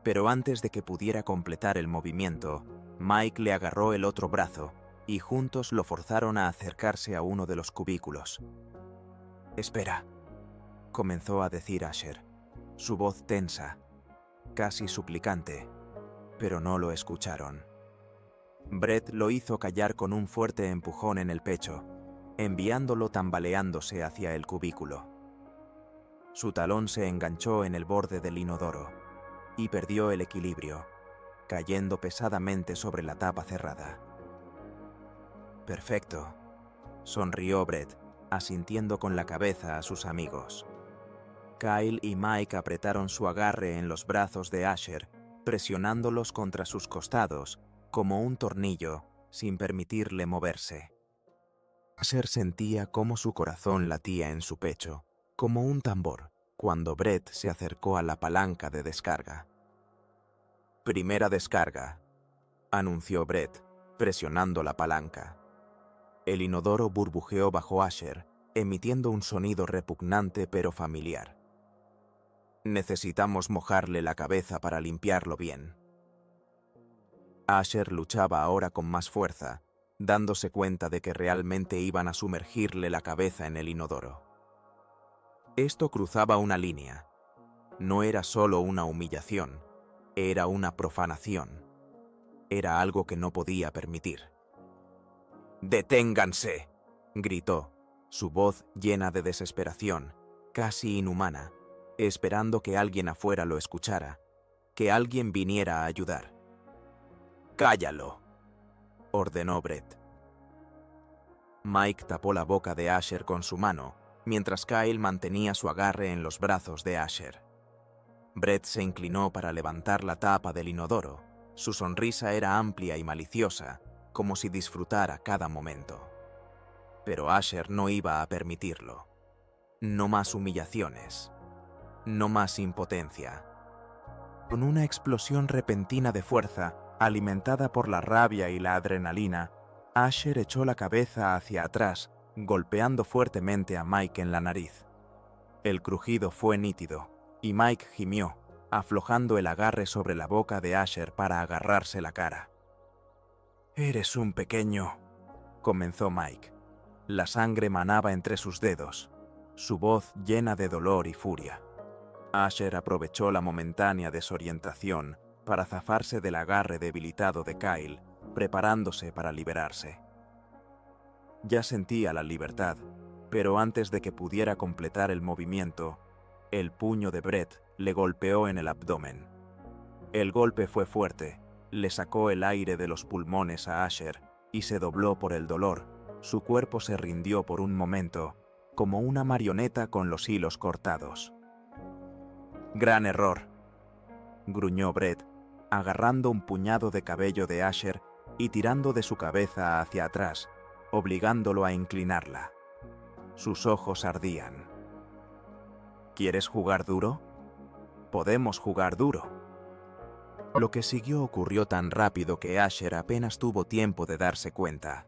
Pero antes de que pudiera completar el movimiento, Mike le agarró el otro brazo y juntos lo forzaron a acercarse a uno de los cubículos. «Espera», comenzó a decir Asher, su voz tensa, casi suplicante, pero no lo escucharon. Brett lo hizo callar con un fuerte empujón en el pecho, enviándolo tambaleándose hacia el cubículo. Su talón se enganchó en el borde del inodoro y perdió el equilibrio, cayendo pesadamente sobre la tapa cerrada. Perfecto, sonrió Brett, asintiendo con la cabeza a sus amigos. Kyle y Mike apretaron su agarre en los brazos de Asher, presionándolos contra sus costados, como un tornillo, sin permitirle moverse. Asher sentía cómo su corazón latía en su pecho, como un tambor, cuando Brett se acercó a la palanca de descarga. Primera descarga, anunció Brett, presionando la palanca. El inodoro burbujeó bajo Asher, emitiendo un sonido repugnante pero familiar. Necesitamos mojarle la cabeza para limpiarlo bien. Asher luchaba ahora con más fuerza, dándose cuenta de que realmente iban a sumergirle la cabeza en el inodoro. Esto cruzaba una línea. No era solo una humillación, era una profanación. Era algo que no podía permitir. ¡Deténganse!, gritó, su voz llena de desesperación, casi inhumana, esperando que alguien afuera lo escuchara, que alguien viniera a ayudar. ¡Cállalo!, ordenó Brett. Mike tapó la boca de Asher con su mano, mientras Kyle mantenía su agarre en los brazos de Asher. Brett se inclinó para levantar la tapa del inodoro. Su sonrisa era amplia y maliciosa, como si disfrutara cada momento. Pero Asher no iba a permitirlo. No más humillaciones. No más impotencia. Con una explosión repentina de fuerza, alimentada por la rabia y la adrenalina, Asher echó la cabeza hacia atrás, golpeando fuertemente a Mike en la nariz. El crujido fue nítido, y Mike gimió, aflojando el agarre sobre la boca de Asher para agarrarse la cara. «Eres un pequeño», comenzó Mike. La sangre manaba entre sus dedos, su voz llena de dolor y furia. Asher aprovechó la momentánea desorientación para zafarse del agarre debilitado de Kyle, preparándose para liberarse. Ya sentía la libertad, pero antes de que pudiera completar el movimiento, el puño de Brett le golpeó en el abdomen. El golpe fue fuerte, le sacó el aire de los pulmones a Asher y se dobló por el dolor. Su cuerpo se rindió por un momento, como una marioneta con los hilos cortados. «Gran error», gruñó Brett, agarrando un puñado de cabello de Asher y tirando de su cabeza hacia atrás, obligándolo a inclinarla. Sus ojos ardían. «¿Quieres jugar duro? Podemos jugar duro». Lo que siguió ocurrió tan rápido que Asher apenas tuvo tiempo de darse cuenta.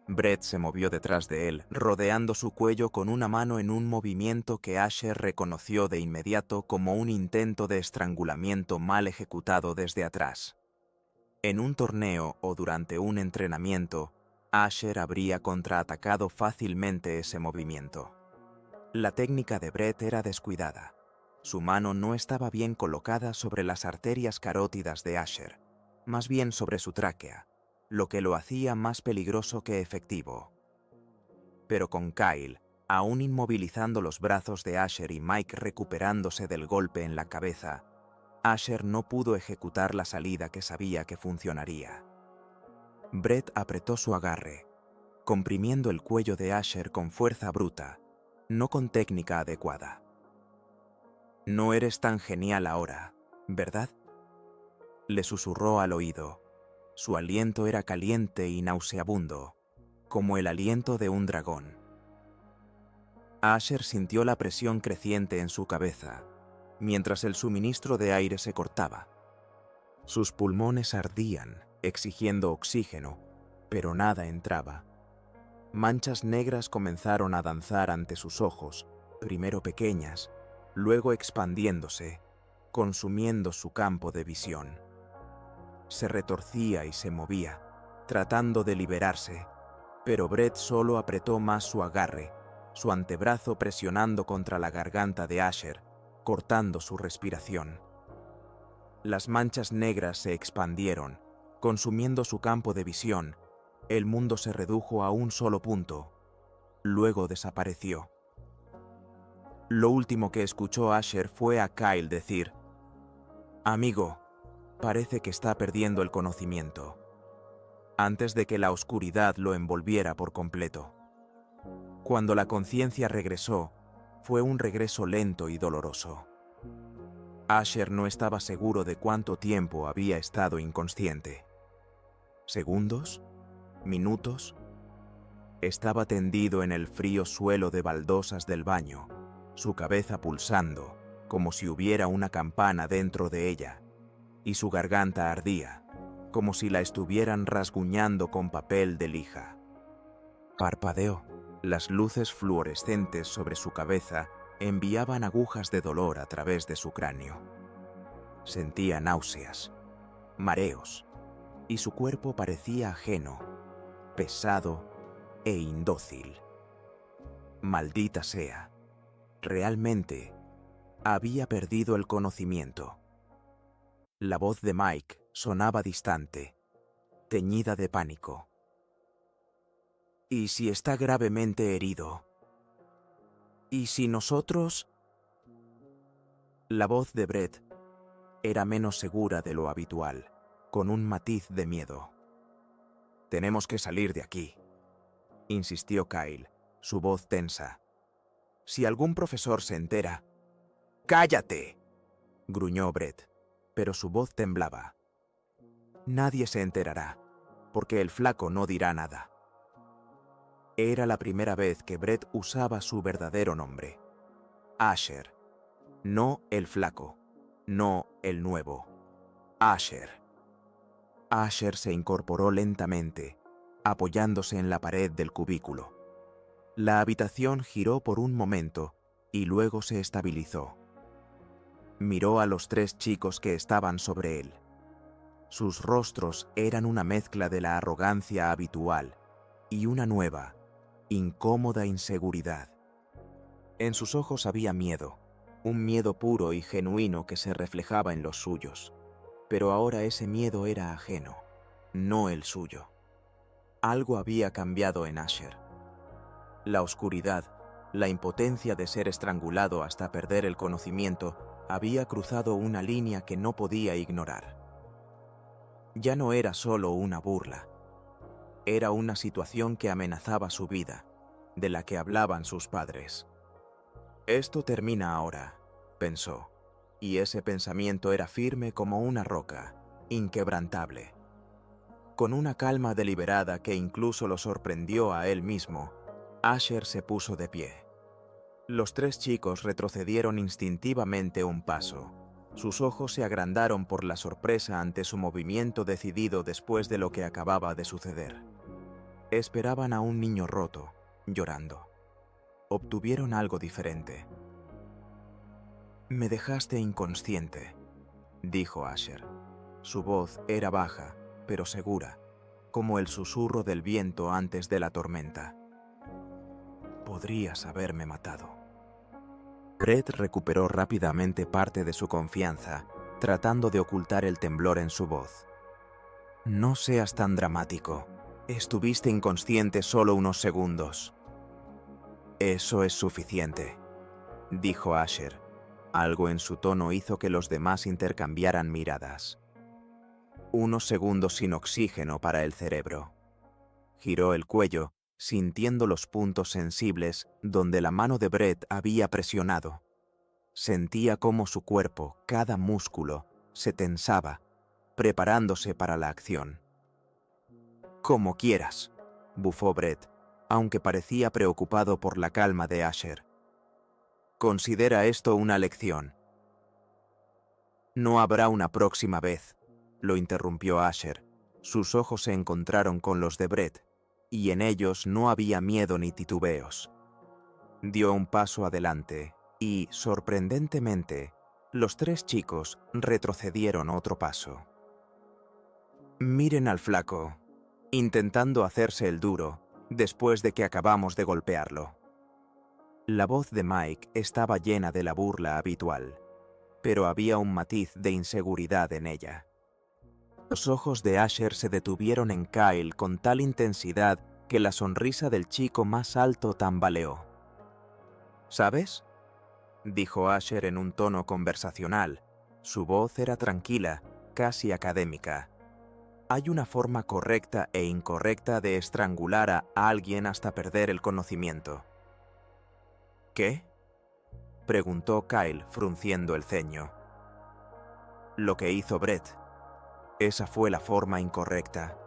Brett se movió detrás de él, rodeando su cuello con una mano en un movimiento que Asher reconoció de inmediato como un intento de estrangulamiento mal ejecutado desde atrás. En un torneo o durante un entrenamiento, Asher habría contraatacado fácilmente ese movimiento. La técnica de Brett era descuidada. Su mano no estaba bien colocada sobre las arterias carótidas de Asher, más bien sobre su tráquea, lo que lo hacía más peligroso que efectivo. Pero con Kyle, aún inmovilizando los brazos de Asher y Mike recuperándose del golpe en la cabeza, Asher no pudo ejecutar la salida que sabía que funcionaría. Brett apretó su agarre, comprimiendo el cuello de Asher con fuerza bruta, no con técnica adecuada. «No eres tan genial ahora, ¿verdad?», le susurró al oído. Su aliento era caliente y nauseabundo, como el aliento de un dragón. Asher sintió la presión creciente en su cabeza, mientras el suministro de aire se cortaba. Sus pulmones ardían, exigiendo oxígeno, pero nada entraba. Manchas negras comenzaron a danzar ante sus ojos, primero pequeñas, luego expandiéndose, consumiendo su campo de visión. Se retorcía y se movía, tratando de liberarse, pero Brett solo apretó más su agarre, su antebrazo presionando contra la garganta de Asher, cortando su respiración. Las manchas negras se expandieron, Consumiendo su campo de visión, el mundo se redujo a un solo punto. Luego desapareció. Lo último que escuchó Asher fue a Kyle decir: «Amigo, parece que está perdiendo el conocimiento», antes de que la oscuridad lo envolviera por completo. Cuando la conciencia regresó, fue un regreso lento y doloroso. Asher no estaba seguro de cuánto tiempo había estado inconsciente. ¿Segundos? ¿Minutos? Estaba tendido en el frío suelo de baldosas del baño, su cabeza pulsando, como si hubiera una campana dentro de ella, y su garganta ardía, como si la estuvieran rasguñando con papel de lija. Parpadeó. Las luces fluorescentes sobre su cabeza enviaban agujas de dolor a través de su cráneo. Sentía náuseas, mareos, y su cuerpo parecía ajeno, pesado e indócil. Maldita sea, realmente había perdido el conocimiento. La voz de Mike sonaba distante, teñida de pánico. ¿Y si está gravemente herido? ¿Y si nosotros...? La voz de Brett era menos segura de lo habitual, con un matiz de miedo. «Tenemos que salir de aquí», insistió Kyle, su voz tensa. «Si algún profesor se entera...» «¡Cállate!», gruñó Brett, pero su voz temblaba. «Nadie se enterará, porque el flaco no dirá nada». Era la primera vez que Brett usaba su verdadero nombre. Asher. No el flaco, no el nuevo. Asher. Asher se incorporó lentamente, apoyándose en la pared del cubículo. La habitación giró por un momento y luego se estabilizó. Miró a los 3 chicos que estaban sobre él. Sus rostros eran una mezcla de la arrogancia habitual y una nueva, incómoda inseguridad. En sus ojos había miedo, un miedo puro y genuino que se reflejaba en los suyos. Pero ahora ese miedo era ajeno, no el suyo. Algo había cambiado en Asher. La oscuridad, la impotencia de ser estrangulado hasta perder el conocimiento, había cruzado una línea que no podía ignorar. Ya no era solo una burla. Era una situación que amenazaba su vida, de la que hablaban sus padres. «Esto termina ahora», pensó, y ese pensamiento era firme como una roca, inquebrantable. Con una calma deliberada que incluso lo sorprendió a él mismo, Asher se puso de pie. Los 3 chicos retrocedieron instintivamente un paso. Sus ojos se agrandaron por la sorpresa ante su movimiento decidido después de lo que acababa de suceder. Esperaban a un niño roto, llorando. Obtuvieron algo diferente. «Me dejaste inconsciente», dijo Asher. Su voz era baja, pero segura, como el susurro del viento antes de la tormenta. «Podrías haberme matado». Brett recuperó rápidamente parte de su confianza, tratando de ocultar el temblor en su voz. «No seas tan dramático. Estuviste inconsciente solo unos segundos». «Eso es suficiente», dijo Asher. Algo en su tono hizo que los demás intercambiaran miradas. «Unos segundos sin oxígeno para el cerebro». Giró el cuello, sintiendo los puntos sensibles donde la mano de Brett había presionado. Sentía cómo su cuerpo, cada músculo, se tensaba, preparándose para la acción. «Como quieras», bufó Brett, aunque parecía preocupado por la calma de Asher. «Considera esto una lección». «No habrá una próxima vez», lo interrumpió Asher. Sus ojos se encontraron con los de Brett, y en ellos no había miedo ni titubeos. Dio un paso adelante y, sorprendentemente, los 3 chicos retrocedieron otro paso. «Miren al flaco, intentando hacerse el duro, después de que acabamos de golpearlo». La voz de Mike estaba llena de la burla habitual, pero había un matiz de inseguridad en ella. Los ojos de Asher se detuvieron en Kyle con tal intensidad que la sonrisa del chico más alto tambaleó. ¿Sabes?, dijo Asher en un tono conversacional. Su voz era tranquila, casi académica. Hay una forma correcta e incorrecta de estrangular a alguien hasta perder el conocimiento. ¿Qué?, preguntó Kyle, frunciendo el ceño. Lo que hizo Brett. Esa fue la forma incorrecta.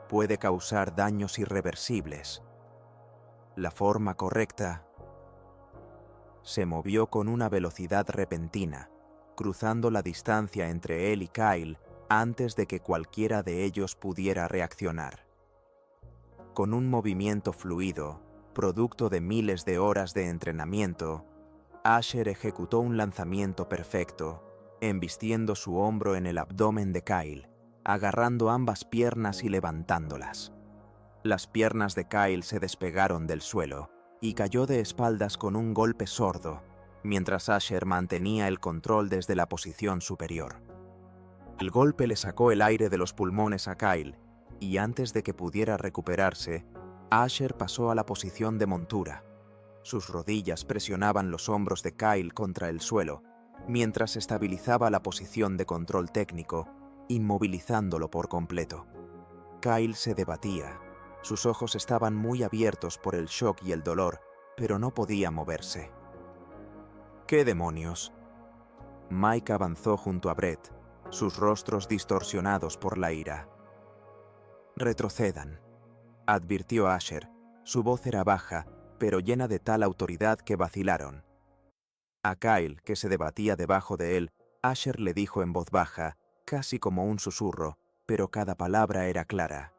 Puede causar daños irreversibles. La forma correcta... Se movió con una velocidad repentina, cruzando la distancia entre él y Kyle antes de que cualquiera de ellos pudiera reaccionar. Con un movimiento fluido, producto de miles de horas de entrenamiento, Asher ejecutó un lanzamiento perfecto, embistiendo su hombro en el abdomen de Kyle, agarrando ambas piernas y levantándolas. Las piernas de Kyle se despegaron del suelo y cayó de espaldas con un golpe sordo, mientras Asher mantenía el control desde la posición superior. El golpe le sacó el aire de los pulmones a Kyle, y antes de que pudiera recuperarse, Asher pasó a la posición de montura. Sus rodillas presionaban los hombros de Kyle contra el suelo, mientras estabilizaba la posición de control técnico, inmovilizándolo por completo. Kyle se debatía. Sus ojos estaban muy abiertos por el shock y el dolor, pero no podía moverse. ¿Qué demonios? Mike avanzó junto a Brett, sus rostros distorsionados por la ira. Retrocedan, advirtió Asher. Su voz era baja, pero llena de tal autoridad que vacilaron. A Kyle, que se debatía debajo de él, Asher le dijo en voz baja, casi como un susurro, pero cada palabra era clara.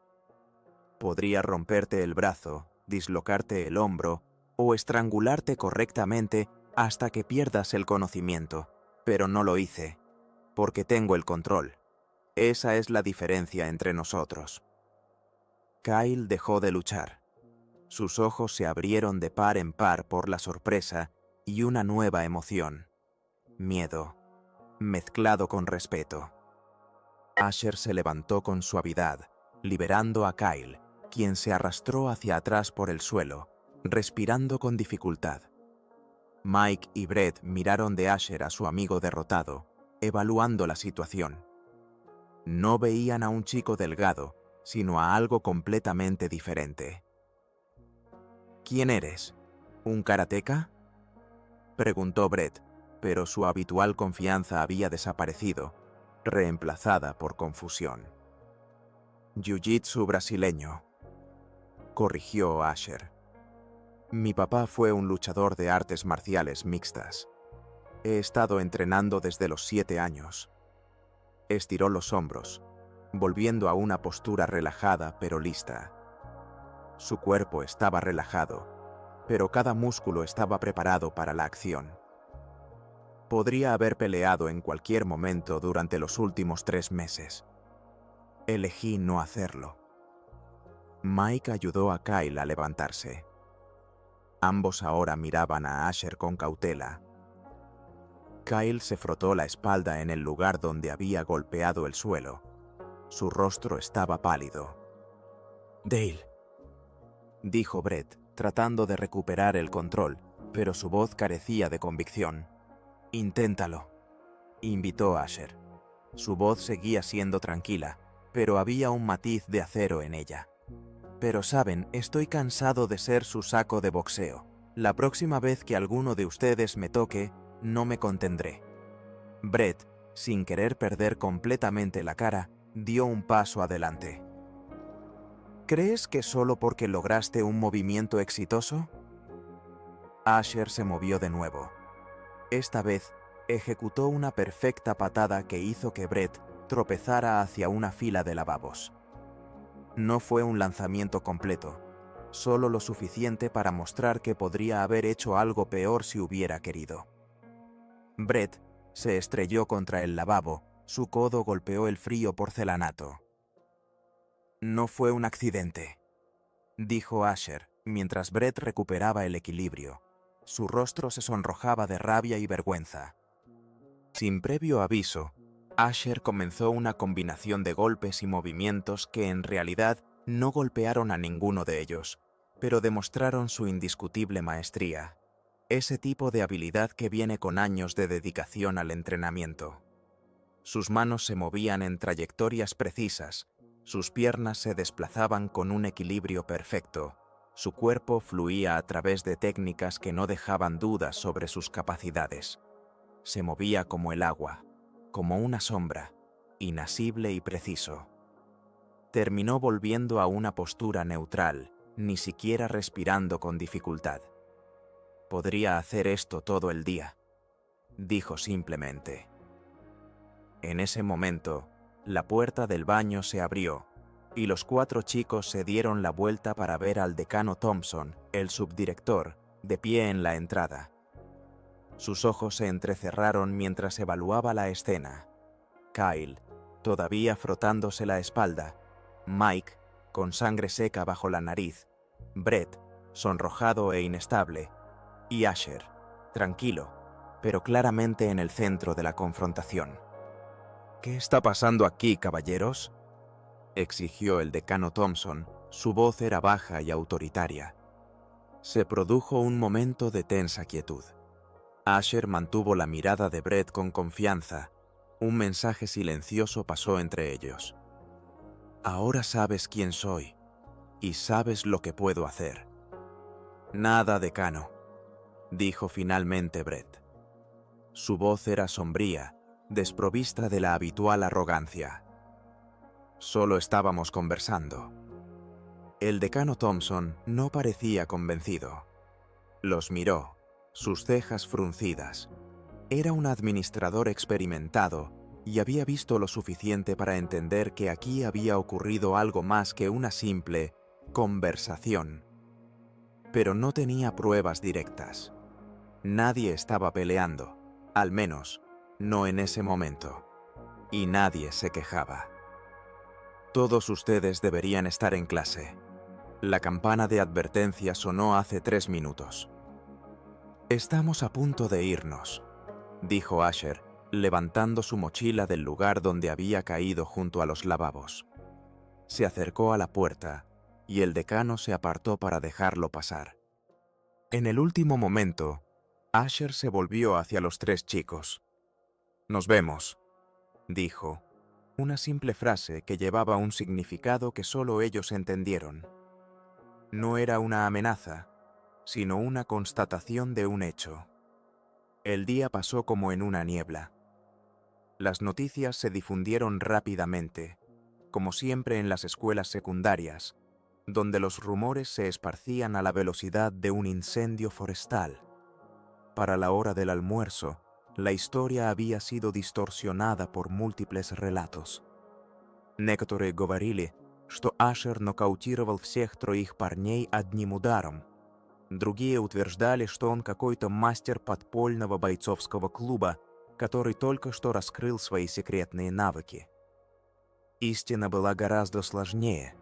Podría romperte el brazo, dislocarte el hombro o estrangularte correctamente hasta que pierdas el conocimiento, pero no lo hice, porque tengo el control. Esa es la diferencia entre nosotros. Kyle dejó de luchar. Sus ojos se abrieron de par en par por la sorpresa y una nueva emoción. Miedo, mezclado con respeto. Asher se levantó con suavidad, liberando a Kyle, quien se arrastró hacia atrás por el suelo, respirando con dificultad. Mike y Brett miraron de Asher a su amigo derrotado, evaluando la situación. No veían a un chico delgado, sino a algo completamente diferente. ¿Quién eres? ¿Un karateca?, preguntó Brett, pero su habitual confianza había desaparecido, reemplazada por confusión. Jiu-jitsu brasileño, corrigió Asher. Mi papá fue un luchador de artes marciales mixtas. He estado entrenando desde los 7 años. Estiró los hombros, volviendo a una postura relajada pero lista. Su cuerpo estaba relajado, pero cada músculo estaba preparado para la acción. Podría haber peleado en cualquier momento durante los últimos 3 meses. Elegí no hacerlo. Mike ayudó a Kyle a levantarse. Ambos ahora miraban a Asher con cautela. Kyle se frotó la espalda en el lugar donde había golpeado el suelo. Su rostro estaba pálido. «Dale», dijo Brett, tratando de recuperar el control, pero su voz carecía de convicción. «Inténtalo», invitó Asher. Su voz seguía siendo tranquila, pero había un matiz de acero en ella. «Pero saben, estoy cansado de ser su saco de boxeo. La próxima vez que alguno de ustedes me toque, no me contendré». Brett, sin querer perder completamente la cara, dio un paso adelante. «¿Crees que solo porque lograste un movimiento exitoso?» Asher se movió de nuevo. Esta vez, ejecutó una perfecta patada que hizo que Brett tropezara hacia una fila de lavabos. No fue un lanzamiento completo, solo lo suficiente para mostrar que podría haber hecho algo peor si hubiera querido. Brett se estrelló contra el lavabo, su codo golpeó el frío porcelanato. «No fue un accidente», dijo Asher, mientras Brett recuperaba el equilibrio. Su rostro se sonrojaba de rabia y vergüenza. Sin previo aviso, Asher comenzó una combinación de golpes y movimientos que en realidad no golpearon a ninguno de ellos, pero demostraron su indiscutible maestría, ese tipo de habilidad que viene con años de dedicación al entrenamiento. Sus manos se movían en trayectorias precisas, sus piernas se desplazaban con un equilibrio perfecto, su cuerpo fluía a través de técnicas que no dejaban dudas sobre sus capacidades. Se movía como el agua, como una sombra, inasible y preciso. Terminó volviendo a una postura neutral, ni siquiera respirando con dificultad. Podría hacer esto todo el día, dijo simplemente. En ese momento, la puerta del baño se abrió, y los 4 chicos se dieron la vuelta para ver al decano Thompson, el subdirector, de pie en la entrada. Sus ojos se entrecerraron mientras evaluaba la escena. Kyle, todavía frotándose la espalda, Mike, con sangre seca bajo la nariz, Brett, sonrojado e inestable, y Asher, tranquilo, pero claramente en el centro de la confrontación. «¿Qué está pasando aquí, caballeros?», exigió el decano Thompson. Su voz era baja y autoritaria. Se produjo un momento de tensa quietud. Asher mantuvo la mirada de Brett con confianza. Un mensaje silencioso pasó entre ellos. «Ahora sabes quién soy, y sabes lo que puedo hacer». «Nada, decano», dijo finalmente Brett. Su voz era sombría, desprovista de la habitual arrogancia. «Solo estábamos conversando». El decano Thompson no parecía convencido. Los miró, sus cejas fruncidas. Era un administrador experimentado y había visto lo suficiente para entender que aquí había ocurrido algo más que una simple conversación. Pero no tenía pruebas directas. Nadie estaba peleando, al menos no en ese momento, y nadie se quejaba. «Todos ustedes deberían estar en clase». La campana de advertencia sonó hace 3 minutos. «Estamos a punto de irnos», dijo Asher, levantando su mochila del lugar donde había caído junto a los lavabos. Se acercó a la puerta, y el decano se apartó para dejarlo pasar. En el último momento, Asher se volvió hacia los 3 chicos. «Nos vemos», dijo, una simple frase que llevaba un significado que solo ellos entendieron. No era una amenaza, sino una constatación de un hecho. El día pasó como en una niebla. Las noticias se difundieron rápidamente, como siempre en las escuelas secundarias, donde los rumores se esparcían a la velocidad de un incendio forestal. Para la hora del almuerzo, la historia había sido distorsionada por múltiples relatos. Некоторые говорили, что Ашер нокаутировал всех 3 парней одним ударом. Другие утверждали, что он какой-то мастер подпольного бойцовского клуба, который только что раскрыл свои секретные навыки. Истина была гораздо сложнее,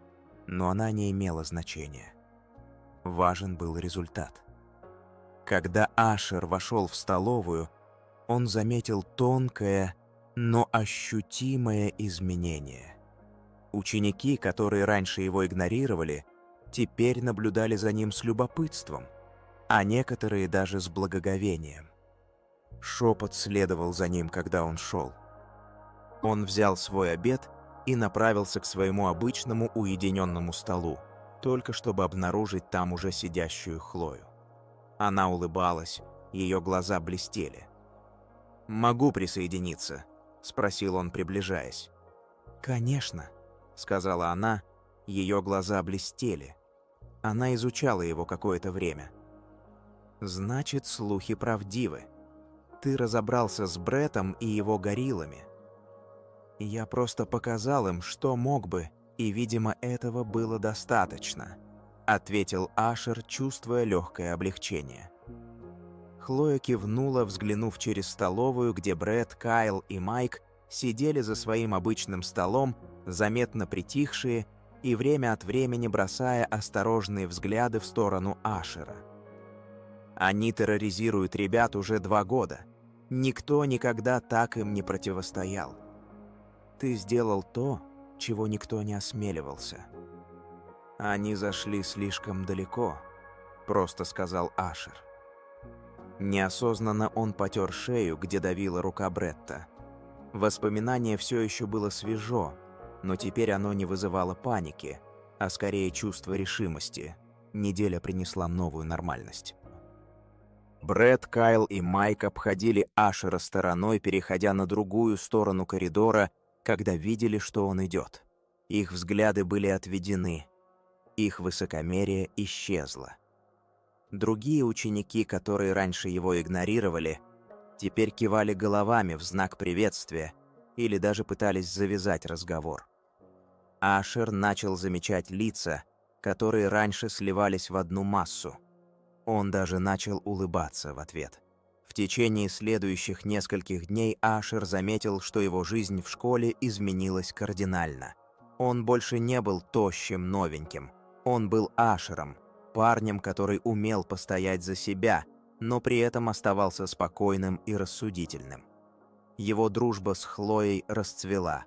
но она не имела значения. Важен был результат. Когда Ашер вошел в столовую, он заметил тонкое, но ощутимое изменение. Ученики, которые раньше его игнорировали, теперь наблюдали за ним с любопытством, а некоторые даже с благоговением. Шепот следовал за ним, когда он шел. Он взял свой обед и направился к своему обычному уединенному столу, только чтобы обнаружить там уже сидящую Хлою. Она улыбалась, ее глаза блестели. «Могу присоединиться?» – спросил он, приближаясь. «Конечно», – сказала она, ее глаза блестели. Она изучала его какое-то время. «Значит, слухи правдивы. Ты разобрался с Бреттом и его гориллами. Я просто показал им, что мог бы, и, видимо, этого было достаточно», – ответил Ашер, чувствуя легкое облегчение. Хлоя кивнула, взглянув через столовую, где Бретт, Кайл и Майк сидели за своим обычным столом, заметно притихшие и время от времени бросая осторожные взгляды в сторону Ашера. «Они терроризируют ребят уже 2 года. Никто никогда так им не противостоял. Ты сделал то, чего никто не осмеливался. Они зашли слишком далеко, просто сказал Ашер. Неосознанно он потер шею, где давила рука Бретта. Воспоминание все еще было свежо, но теперь оно не вызывало паники, а скорее чувство решимости. Неделя принесла новую нормальность. Бретт, Кайл и Майк обходили Ашера стороной, переходя на другую сторону коридора, когда видели, что он идет. Их взгляды были отведены. Их высокомерие исчезло. Другие ученики, которые раньше его игнорировали, теперь кивали головами в знак приветствия или даже пытались завязать разговор. Ашер начал замечать лица, которые раньше сливались в одну массу. Он даже начал улыбаться в ответ. В течение следующих нескольких дней Ашер заметил, что его жизнь в школе изменилась кардинально. Он больше не был тощим новеньким. Он был Ашером, парнем, который умел постоять за себя, но при этом оставался спокойным и рассудительным. Его дружба с Хлоей расцвела.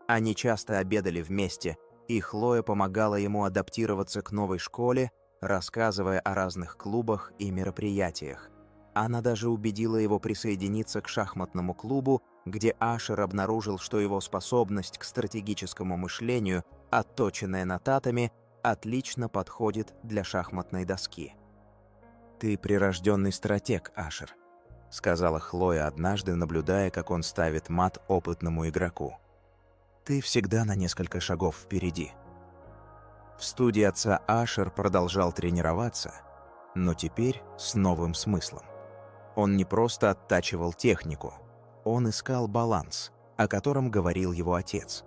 Они часто обедали вместе, и Хлоя помогала ему адаптироваться к новой школе, рассказывая о разных клубах и мероприятиях. Она даже убедила его присоединиться к шахматному клубу, где Ашер обнаружил, что его способность к стратегическому мышлению, отточенная на татами, отлично подходит для шахматной доски. «Ты прирожденный стратег, Ашер», — сказала Хлоя однажды, наблюдая, как он ставит мат опытному игроку. «Ты всегда на несколько шагов впереди». В студии отца Ашер продолжал тренироваться, но теперь с новым смыслом. Он не просто оттачивал технику, он искал баланс, о котором говорил его отец.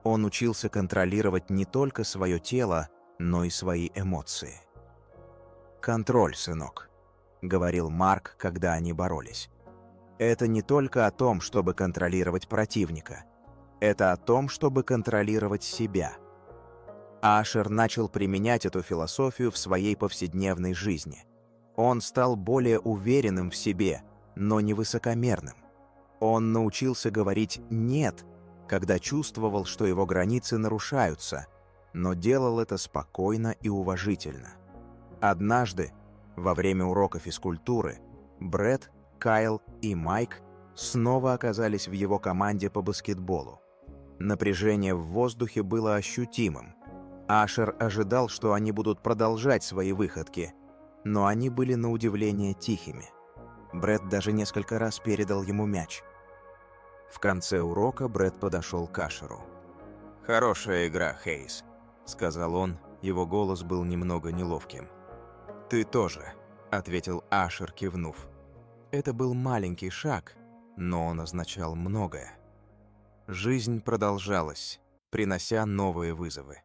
Он учился контролировать не только свое тело, но и свои эмоции. «Контроль, сынок», — говорил Марк, когда они боролись. «Это не только о том, чтобы контролировать противника. Это о том, чтобы контролировать себя». Ашер начал применять эту философию в своей повседневной жизни. Он стал более уверенным в себе, но не высокомерным. Он научился говорить «нет», когда чувствовал, что его границы нарушаются, но делал это спокойно и уважительно. Однажды, во время урока физкультуры, Бретт, Кайл и Майк снова оказались в его команде по баскетболу. Напряжение в воздухе было ощутимым. Ашер ожидал, что они будут продолжать свои выходки, но они были на удивление тихими. Бретт даже несколько раз передал ему мяч. В конце урока Бретт подошел к Ашеру. «Хорошая игра, Хейс», — сказал он, его голос был немного неловким. «Ты тоже», — ответил Ашер, кивнув. Это был маленький шаг, но он означал многое. Жизнь продолжалась, принося новые вызовы.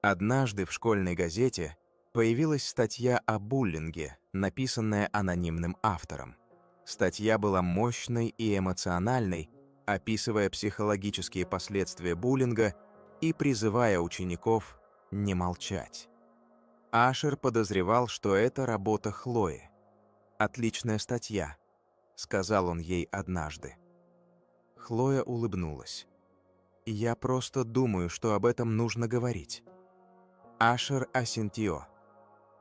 Однажды в школьной газете появилась статья о буллинге, написанная анонимным автором. Статья была мощной и эмоциональной, описывая психологические последствия буллинга и призывая учеников не молчать. Ашер подозревал, что это работа Хлои. «Отличная статья», — сказал он ей однажды. Хлоя улыбнулась. «Я просто думаю, что об этом нужно говорить». Ашер asintió.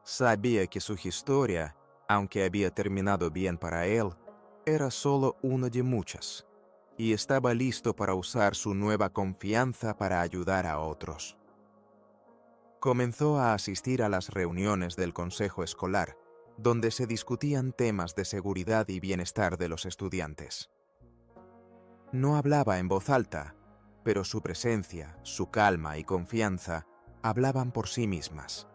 Sabía que su historia, aunque había terminado bien para él, era solo una de muchas, y estaba listo para usar su nueva confianza para ayudar a otros. Comenzó a asistir a las reuniones del consejo escolar, donde se discutían temas de seguridad y bienestar de los estudiantes. No hablaba en voz alta, pero su presencia, su calma y confianza hablaban por sí mismas.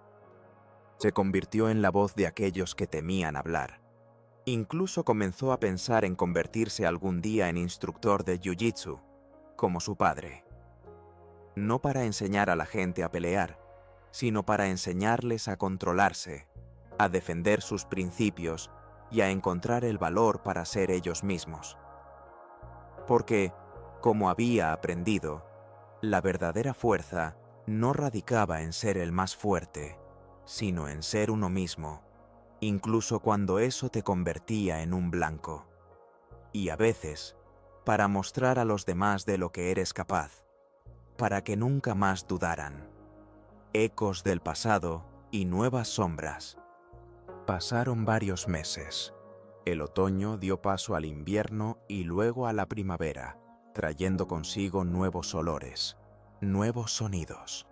Se convirtió en la voz de aquellos que temían hablar. Incluso comenzó a pensar en convertirse algún día en instructor de Jiu-Jitsu, como su padre. No para enseñar a la gente a pelear, sino para enseñarles a controlarse, a defender sus principios y a encontrar el valor para ser ellos mismos. Porque, como había aprendido, la verdadera fuerza no radicaba en ser el más fuerte, sino en ser uno mismo, incluso cuando eso te convertía en un blanco. Y a veces, para mostrar a los demás de lo que eres capaz, para que nunca más dudaran. Ecos del pasado y nuevas sombras. Pasaron varios meses. El otoño dio paso al invierno y luego a la primavera, trayendo consigo nuevos olores, nuevos sonidos.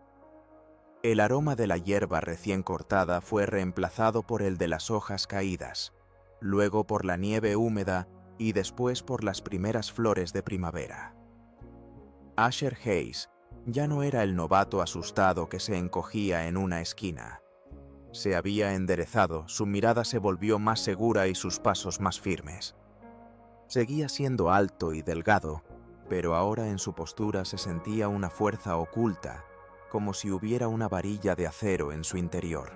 El aroma de la hierba recién cortada fue reemplazado por el de las hojas caídas, luego por la nieve húmeda y después por las primeras flores de primavera. Asher Hayes ya no era el novato asustado que se encogía en una esquina. Se había enderezado, su mirada se volvió más segura y sus pasos más firmes. Seguía siendo alto y delgado, pero ahora en su postura se sentía una fuerza oculta, como si hubiera una varilla de acero en su interior.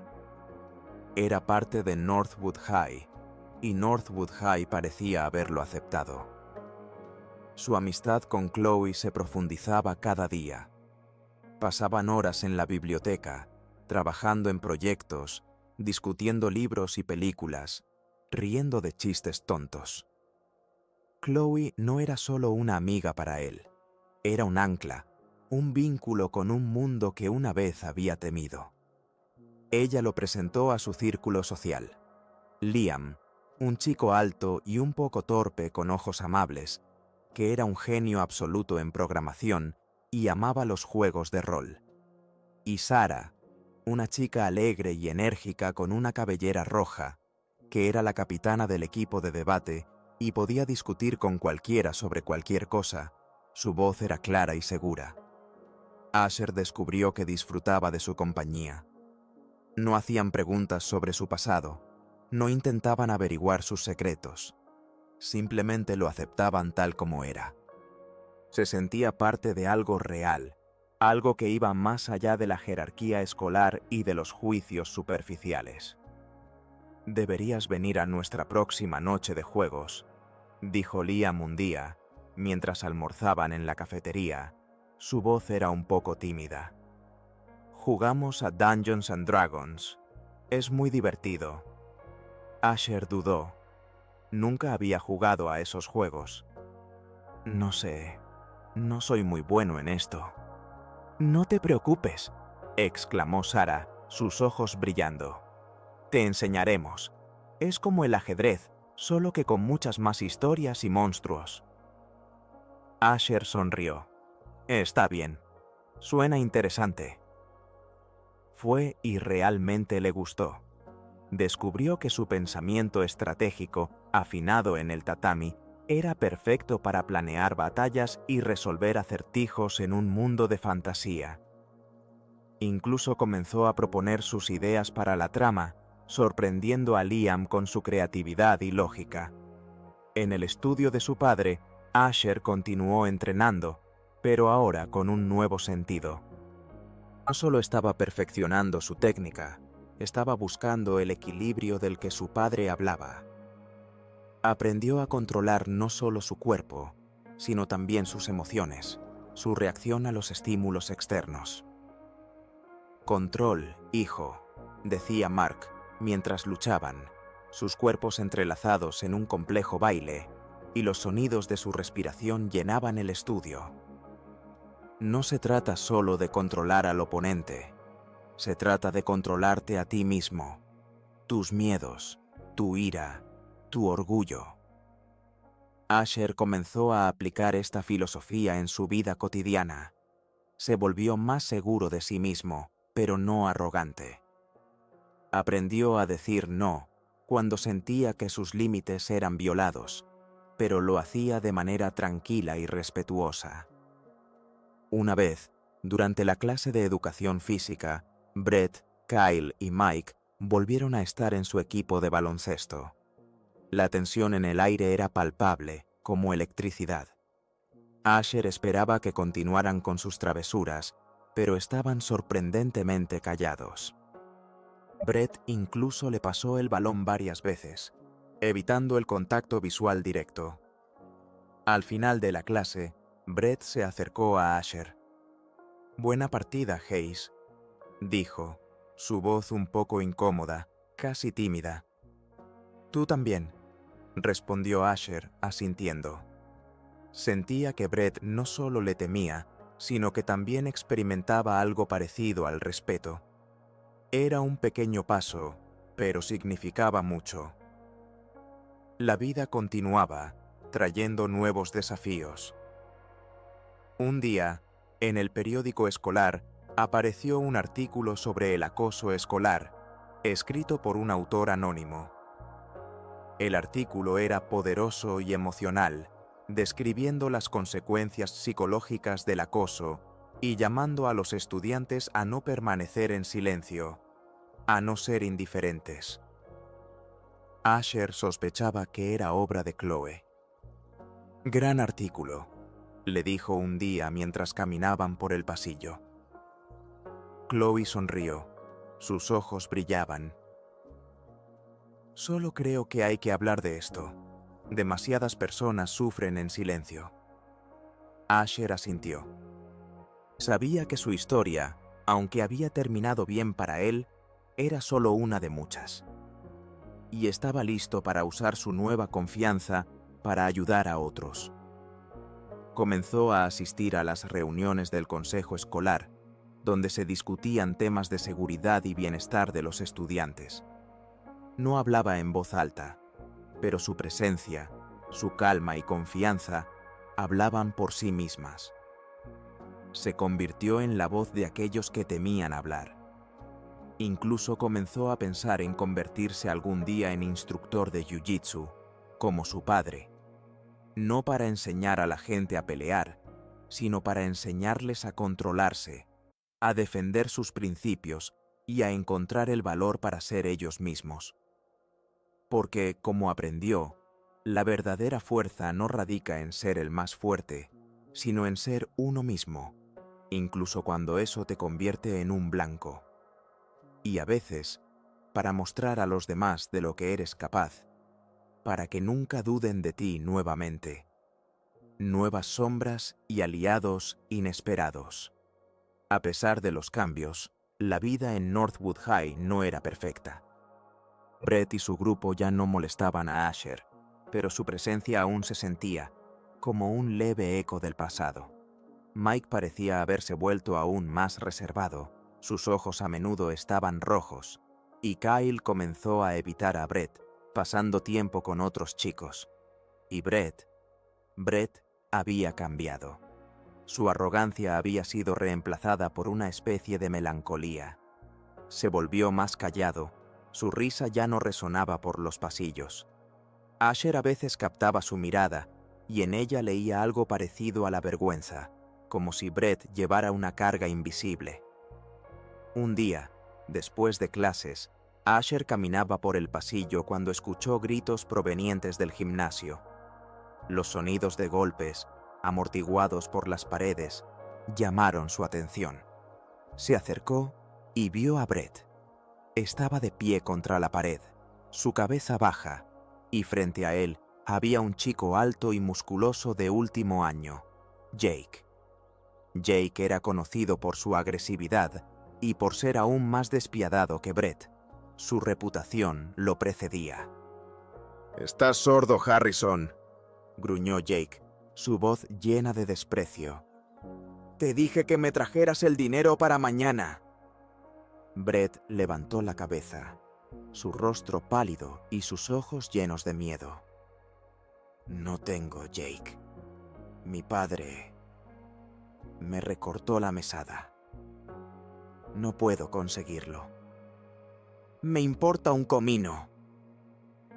Era parte de Northwood High, y Northwood High parecía haberlo aceptado. Su amistad con Chloe se profundizaba cada día. Pasaban horas en la biblioteca, trabajando en proyectos, discutiendo libros y películas, riendo de chistes tontos. Chloe no era solo una amiga para él, era un ancla, un vínculo con un mundo que una vez había temido. Ella lo presentó a su círculo social. Liam, un chico alto y un poco torpe con ojos amables, que era un genio absoluto en programación y amaba los juegos de rol. Y Sarah, una chica alegre y enérgica con una cabellera roja, que era la capitana del equipo de debate y podía discutir con cualquiera sobre cualquier cosa. Su voz era clara y segura. Asher descubrió que disfrutaba de su compañía. No hacían preguntas sobre su pasado, no intentaban averiguar sus secretos, simplemente lo aceptaban tal como era. Se sentía parte de algo real, algo que iba más allá de la jerarquía escolar y de los juicios superficiales. «Deberías venir a nuestra próxima noche de juegos», dijo Liam un día, mientras almorzaban en la cafetería. Su voz era un poco tímida. «Jugamos a Dungeons and Dragons. Es muy divertido». Asher dudó. Nunca había jugado a esos juegos. «No sé, no soy muy bueno en esto». «No te preocupes», exclamó Sarah, sus ojos brillando. «Te enseñaremos. Es como el ajedrez, solo que con muchas más historias y monstruos». Asher sonrió. «Está bien. Suena interesante». Fue y realmente le gustó. Descubrió que su pensamiento estratégico, afinado en el tatami, era perfecto para planear batallas y resolver acertijos en un mundo de fantasía. Incluso comenzó a proponer sus ideas para la trama, sorprendiendo a Liam con su creatividad y lógica. En el estudio de su padre, Asher continuó entrenando, pero ahora con un nuevo sentido. No solo estaba perfeccionando su técnica, estaba buscando el equilibrio del que su padre hablaba. Aprendió a controlar no solo su cuerpo, sino también sus emociones, su reacción a los estímulos externos. «Control, hijo», decía Mark, mientras luchaban, sus cuerpos entrelazados en un complejo baile, y los sonidos de su respiración llenaban el estudio. No se trata solo de controlar al oponente, se trata de controlarte a ti mismo, tus miedos, tu ira, tu orgullo. Asher comenzó a aplicar esta filosofía en su vida cotidiana. Se volvió más seguro de sí mismo, pero no arrogante. Aprendió a decir no cuando sentía que sus límites eran violados, pero lo hacía de manera tranquila y respetuosa. Una vez, durante la clase de educación física, Brett, Kyle y Mike volvieron a estar en su equipo de baloncesto. La tensión en el aire era palpable, como electricidad. Asher esperaba que continuaran con sus travesuras, pero estaban sorprendentemente callados. Brett incluso le pasó el balón varias veces, evitando el contacto visual directo. Al final de la clase, Brett se acercó a Asher. «Buena partida, Hayes», dijo, su voz un poco incómoda, casi tímida. «Tú también», respondió Asher, asintiendo. Sentía que Brett no solo le temía, sino que también experimentaba algo parecido al respeto. Era un pequeño paso, pero significaba mucho. La vida continuaba, trayendo nuevos desafíos. Un día, en el periódico escolar, apareció un artículo sobre el acoso escolar, escrito por un autor anónimo. El artículo era poderoso y emocional, describiendo las consecuencias psicológicas del acoso y llamando a los estudiantes a no permanecer en silencio, a no ser indiferentes. Asher sospechaba que era obra de Chloe. «Gran artículo», le dijo un día mientras caminaban por el pasillo. Chloe sonrió. Sus ojos brillaban. «Solo creo que hay que hablar de esto. Demasiadas personas sufren en silencio». Asher asintió. Sabía que su historia, aunque había terminado bien para él, era solo una de muchas. Y estaba listo para usar su nueva confianza para ayudar a otros. Comenzó a asistir a las reuniones del consejo escolar, donde se discutían temas de seguridad y bienestar de los estudiantes. No hablaba en voz alta, pero su presencia, su calma y confianza hablaban por sí mismas. Se convirtió en la voz de aquellos que temían hablar. Incluso comenzó a pensar en convertirse algún día en instructor de jiu-jitsu, como su padre. No para enseñar a la gente a pelear, sino para enseñarles a controlarse, a defender sus principios y a encontrar el valor para ser ellos mismos. Porque, como aprendió, la verdadera fuerza no radica en ser el más fuerte, sino en ser uno mismo, incluso cuando eso te convierte en un blanco. Y a veces, para mostrar a los demás de lo que eres capaz, para que nunca duden de ti nuevamente. Nuevas sombras y aliados inesperados. A pesar de los cambios, la vida en Northwood High no era perfecta. Brett y su grupo ya no molestaban a Asher, pero su presencia aún se sentía, como un leve eco del pasado. Mike parecía haberse vuelto aún más reservado, sus ojos a menudo estaban rojos, y Kyle comenzó a evitar a Brett, pasando tiempo con otros chicos. Y Brett había cambiado. Su arrogancia había sido reemplazada por una especie de melancolía. Se volvió más callado, su risa ya no resonaba por los pasillos. Asher a veces captaba su mirada, y en ella leía algo parecido a la vergüenza, como si Brett llevara una carga invisible. Un día, después de clases, Asher caminaba por el pasillo cuando escuchó gritos provenientes del gimnasio. Los sonidos de golpes, amortiguados por las paredes, llamaron su atención. Se acercó y vio a Brett. Estaba de pie contra la pared, su cabeza baja, y frente a él había un chico alto y musculoso de último año, Jake. Jake era conocido por su agresividad y por ser aún más despiadado que Brett. Su reputación lo precedía. «Estás sordo, Harrison», gruñó Jake, su voz llena de desprecio. «Te dije que me trajeras el dinero para mañana». Brett levantó la cabeza, su rostro pálido y sus ojos llenos de miedo. «No tengo, Jake. Mi padre me recortó la mesada. No puedo conseguirlo». «Me importa un comino».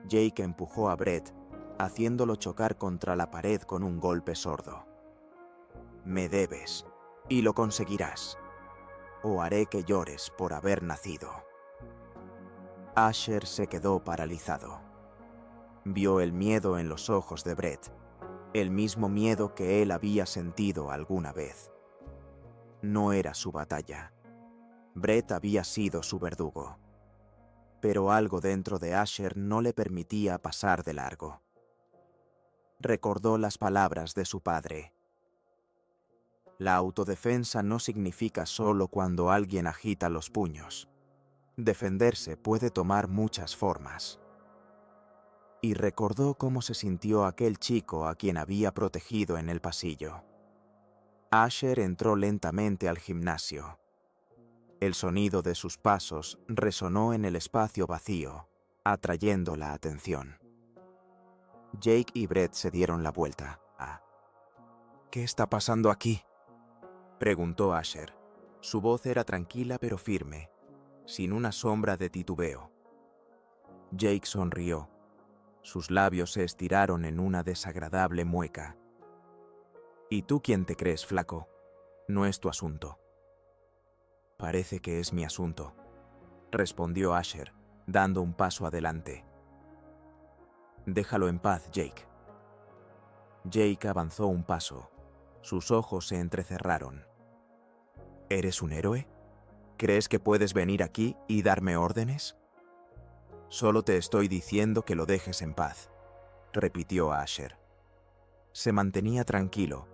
Jake empujó a Brett, haciéndolo chocar contra la pared con un golpe sordo. «Me debes, y lo conseguirás, o haré que llores por haber nacido». Asher se quedó paralizado. Vio el miedo en los ojos de Brett, el mismo miedo que él había sentido alguna vez. No era su batalla. Brett había sido su verdugo. Pero algo dentro de Asher no le permitía pasar de largo. Recordó las palabras de su padre. La autodefensa no significa solo cuando alguien agita los puños. Defenderse puede tomar muchas formas. y recordó cómo se sintió aquel chico a quien había protegido en el pasillo. Asher entró lentamente al gimnasio. El sonido de sus pasos resonó en el espacio vacío, atrayendo la atención. Jake y Brett se dieron la vuelta. ¿Qué está pasando aquí?, preguntó Asher. Su voz era tranquila pero firme, sin una sombra de titubeo. Jake sonrió. Sus labios se estiraron en una desagradable mueca. ¿Y tú quién te crees, flaco? No es tu asunto. Parece que es mi asunto, respondió Asher, dando un paso adelante. Déjalo en paz, Jake. Jake avanzó un paso. Sus ojos se entrecerraron. ¿Eres un héroe? ¿Crees que puedes venir aquí y darme órdenes? Solo te estoy diciendo que lo dejes en paz, repitió Asher. Se mantenía tranquilo,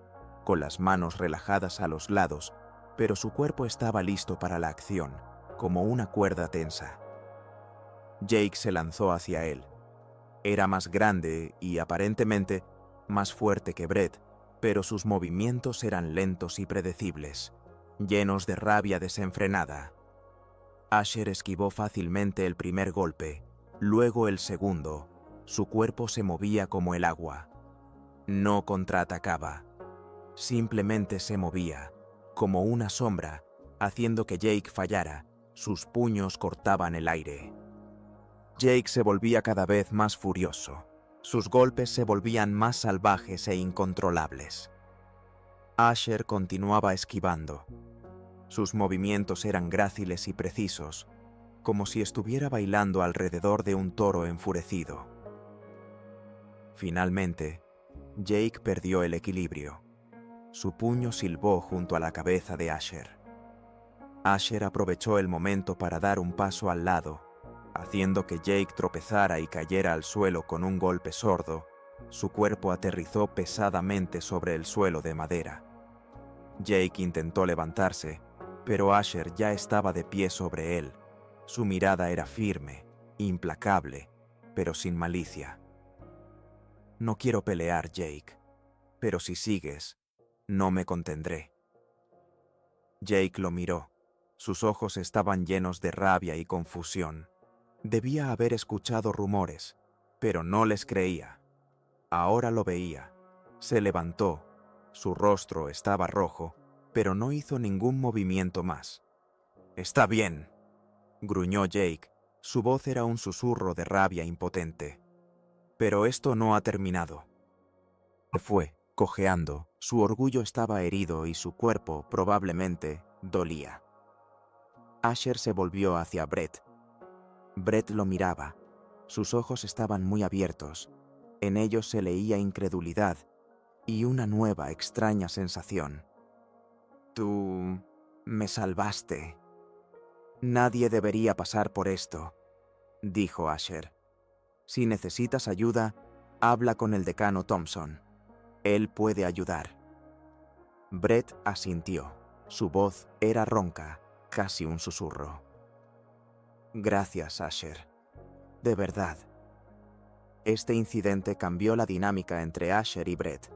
con las manos relajadas a los lados, pero su cuerpo estaba listo para la acción, como una cuerda tensa. Jake se lanzó hacia él. Era más grande y, aparentemente, más fuerte que Brett, pero sus movimientos eran lentos y predecibles, llenos de rabia desenfrenada. Asher esquivó fácilmente el primer golpe, luego el segundo. Su cuerpo se movía como el agua. No contraatacaba. Simplemente se movía, como una sombra, haciendo que Jake fallara. Sus puños cortaban el aire. Jake se volvía cada vez más furioso. Sus golpes se volvían más salvajes e incontrolables. Asher continuaba esquivando. Sus movimientos eran gráciles y precisos, como si estuviera bailando alrededor de un toro enfurecido. Finalmente, Jake perdió el equilibrio. Su puño silbó junto a la cabeza de Asher. Asher aprovechó el momento para dar un paso al lado, haciendo que Jake tropezara y cayera al suelo con un golpe sordo. Su cuerpo aterrizó pesadamente sobre el suelo de madera. Jake intentó levantarse, pero Asher ya estaba de pie sobre él. Su mirada era firme, implacable, pero sin malicia. No quiero pelear, Jake, pero si sigues, no me contendré. Jake lo miró. Sus ojos estaban llenos de rabia y confusión. Debía haber escuchado rumores, pero no les creía. Ahora lo veía. Se levantó. Su rostro estaba rojo, pero no hizo ningún movimiento más. «Está bien», gruñó Jake. Su voz era un susurro de rabia impotente. «Pero esto no ha terminado». Se fue, cojeando. Su orgullo estaba herido y su cuerpo, probablemente, dolía. Asher se volvió hacia Brett. Brett lo miraba. Sus ojos estaban muy abiertos. En ellos se leía incredulidad y una nueva, extraña sensación. «Tú me salvaste». «Nadie debería pasar por esto», dijo Asher. «Si necesitas ayuda, habla con el decano Thompson. Él puede ayudar». Brett asintió. Su voz era ronca, casi un susurro. «Gracias, Asher. De verdad». Este incidente cambió la dinámica entre Asher y Brett.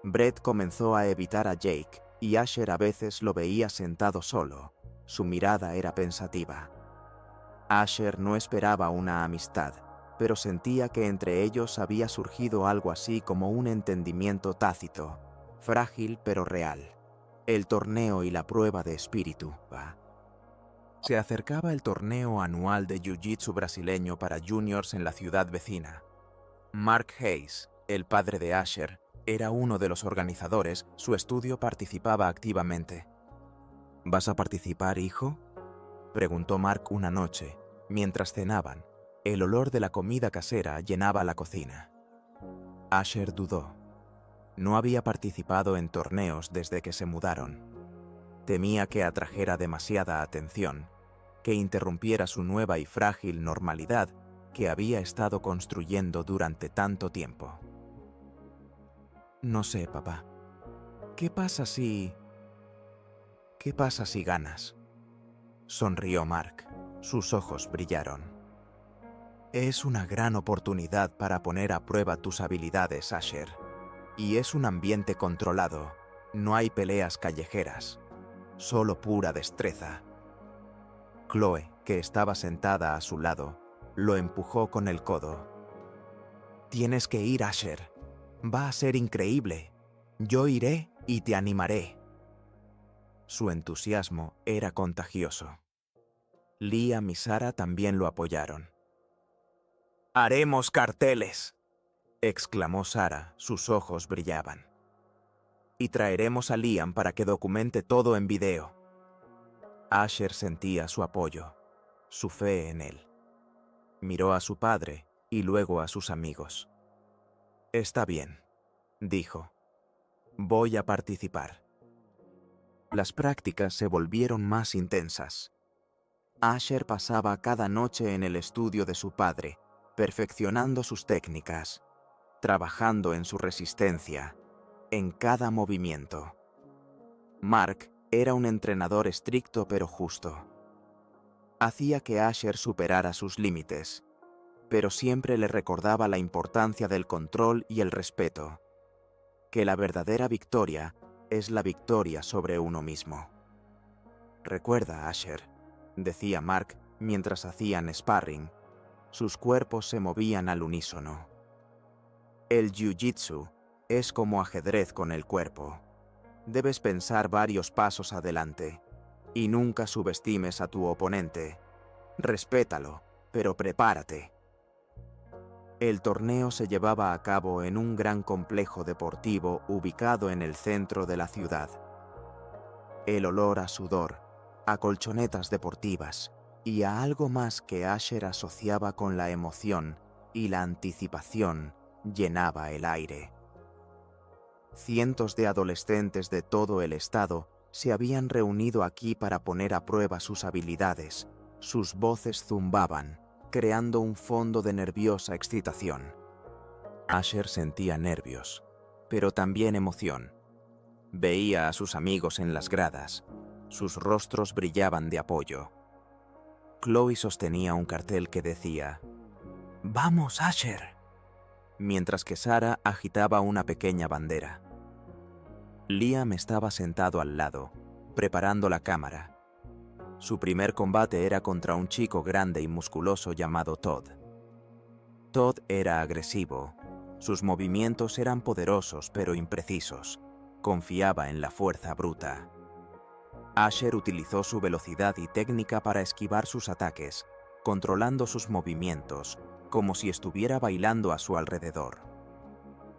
Brett comenzó a evitar a Jake, y Asher a veces lo veía sentado solo. Su mirada era pensativa. Asher no esperaba una amistad, pero sentía que entre ellos había surgido algo así como un entendimiento tácito, frágil pero real. El torneo y la prueba de espíritu. Se acercaba el torneo anual de Jiu-Jitsu brasileño para juniors en la ciudad vecina. Mark Hayes, el padre de Asher, era uno de los organizadores. Su estudio participaba activamente. «¿Vas a participar, hijo?», preguntó Mark una noche, mientras cenaban. El olor de la comida casera llenaba la cocina. Asher dudó. No había participado en torneos desde que se mudaron. Temía que atrajera demasiada atención, que interrumpiera su nueva y frágil normalidad que había estado construyendo durante tanto tiempo. «No sé, papá. ¿Qué pasa si ganas?», sonrió Mark. Sus ojos brillaron. Es una gran oportunidad para poner a prueba tus habilidades, Asher. Y es un ambiente controlado. No hay peleas callejeras. Solo pura destreza. Chloe, que estaba sentada a su lado, lo empujó con el codo. Tienes que ir, Asher. Va a ser increíble. Yo iré y te animaré. Su entusiasmo era contagioso. Liam y Sarah también lo apoyaron. «¡Haremos carteles!», exclamó Sarah, sus ojos brillaban. «Y traeremos a Liam para que documente todo en video». Asher sentía su apoyo, su fe en él. Miró a su padre y luego a sus amigos. «Está bien», dijo. «Voy a participar». Las prácticas se volvieron más intensas. Asher pasaba cada noche en el estudio de su padre, perfeccionando sus técnicas, trabajando en su resistencia, en cada movimiento. Mark era un entrenador estricto pero justo. Hacía que Asher superara sus límites, pero siempre le recordaba la importancia del control y el respeto, que la verdadera victoria es la victoria sobre uno mismo. «Recuerda, Asher», decía Mark mientras hacían sparring. Sus cuerpos se movían al unísono. «El jiu-jitsu es como ajedrez con el cuerpo. Debes pensar varios pasos adelante y nunca subestimes a tu oponente. Respétalo, pero prepárate». El torneo se llevaba a cabo en un gran complejo deportivo ubicado en el centro de la ciudad. El olor a sudor, a colchonetas deportivas y a algo más que Asher asociaba con la emoción y la anticipación llenaba el aire. Cientos de adolescentes de todo el estado se habían reunido aquí para poner a prueba sus habilidades. Sus voces zumbaban, creando un fondo de nerviosa excitación. Asher sentía nervios, pero también emoción. Veía a sus amigos en las gradas. Sus rostros brillaban de apoyo. Chloe sostenía un cartel que decía «¡Vamos, Asher!», mientras que Sarah agitaba una pequeña bandera. Liam estaba sentado al lado, preparando la cámara. Su primer combate era contra un chico grande y musculoso llamado Todd. Todd era agresivo. Sus movimientos eran poderosos pero imprecisos. Confiaba en la fuerza bruta. Asher utilizó su velocidad y técnica para esquivar sus ataques, controlando sus movimientos, como si estuviera bailando a su alrededor.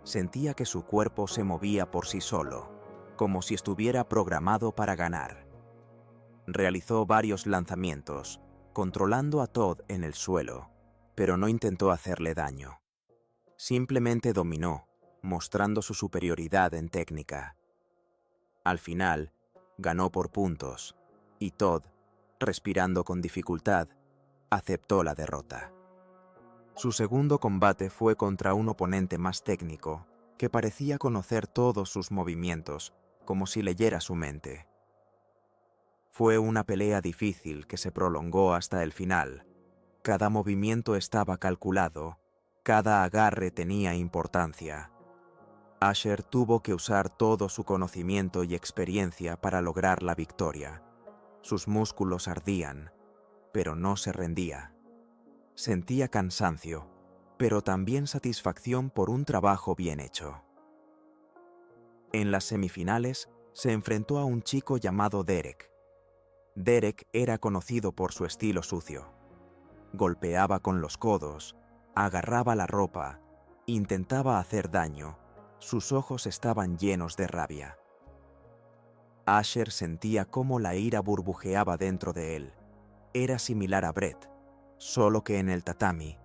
Sentía que su cuerpo se movía por sí solo, como si estuviera programado para ganar. Realizó varios lanzamientos, controlando a Todd en el suelo, pero no intentó hacerle daño. Simplemente dominó, mostrando su superioridad en técnica. Al final, ganó por puntos, y Todd, respirando con dificultad, aceptó la derrota. Su segundo combate fue contra un oponente más técnico, que parecía conocer todos sus movimientos, como si leyera su mente. Fue una pelea difícil que se prolongó hasta el final. Cada movimiento estaba calculado, cada agarre tenía importancia. Asher tuvo que usar todo su conocimiento y experiencia para lograr la victoria. Sus músculos ardían, pero no se rendía. Sentía cansancio, pero también satisfacción por un trabajo bien hecho. En las semifinales se enfrentó a un chico llamado Derek. Derek era conocido por su estilo sucio. Golpeaba con los codos, agarraba la ropa, intentaba hacer daño. Sus ojos estaban llenos de rabia. Asher sentía cómo la ira burbujeaba dentro de él. Era similar a Brett, solo que en el tatami,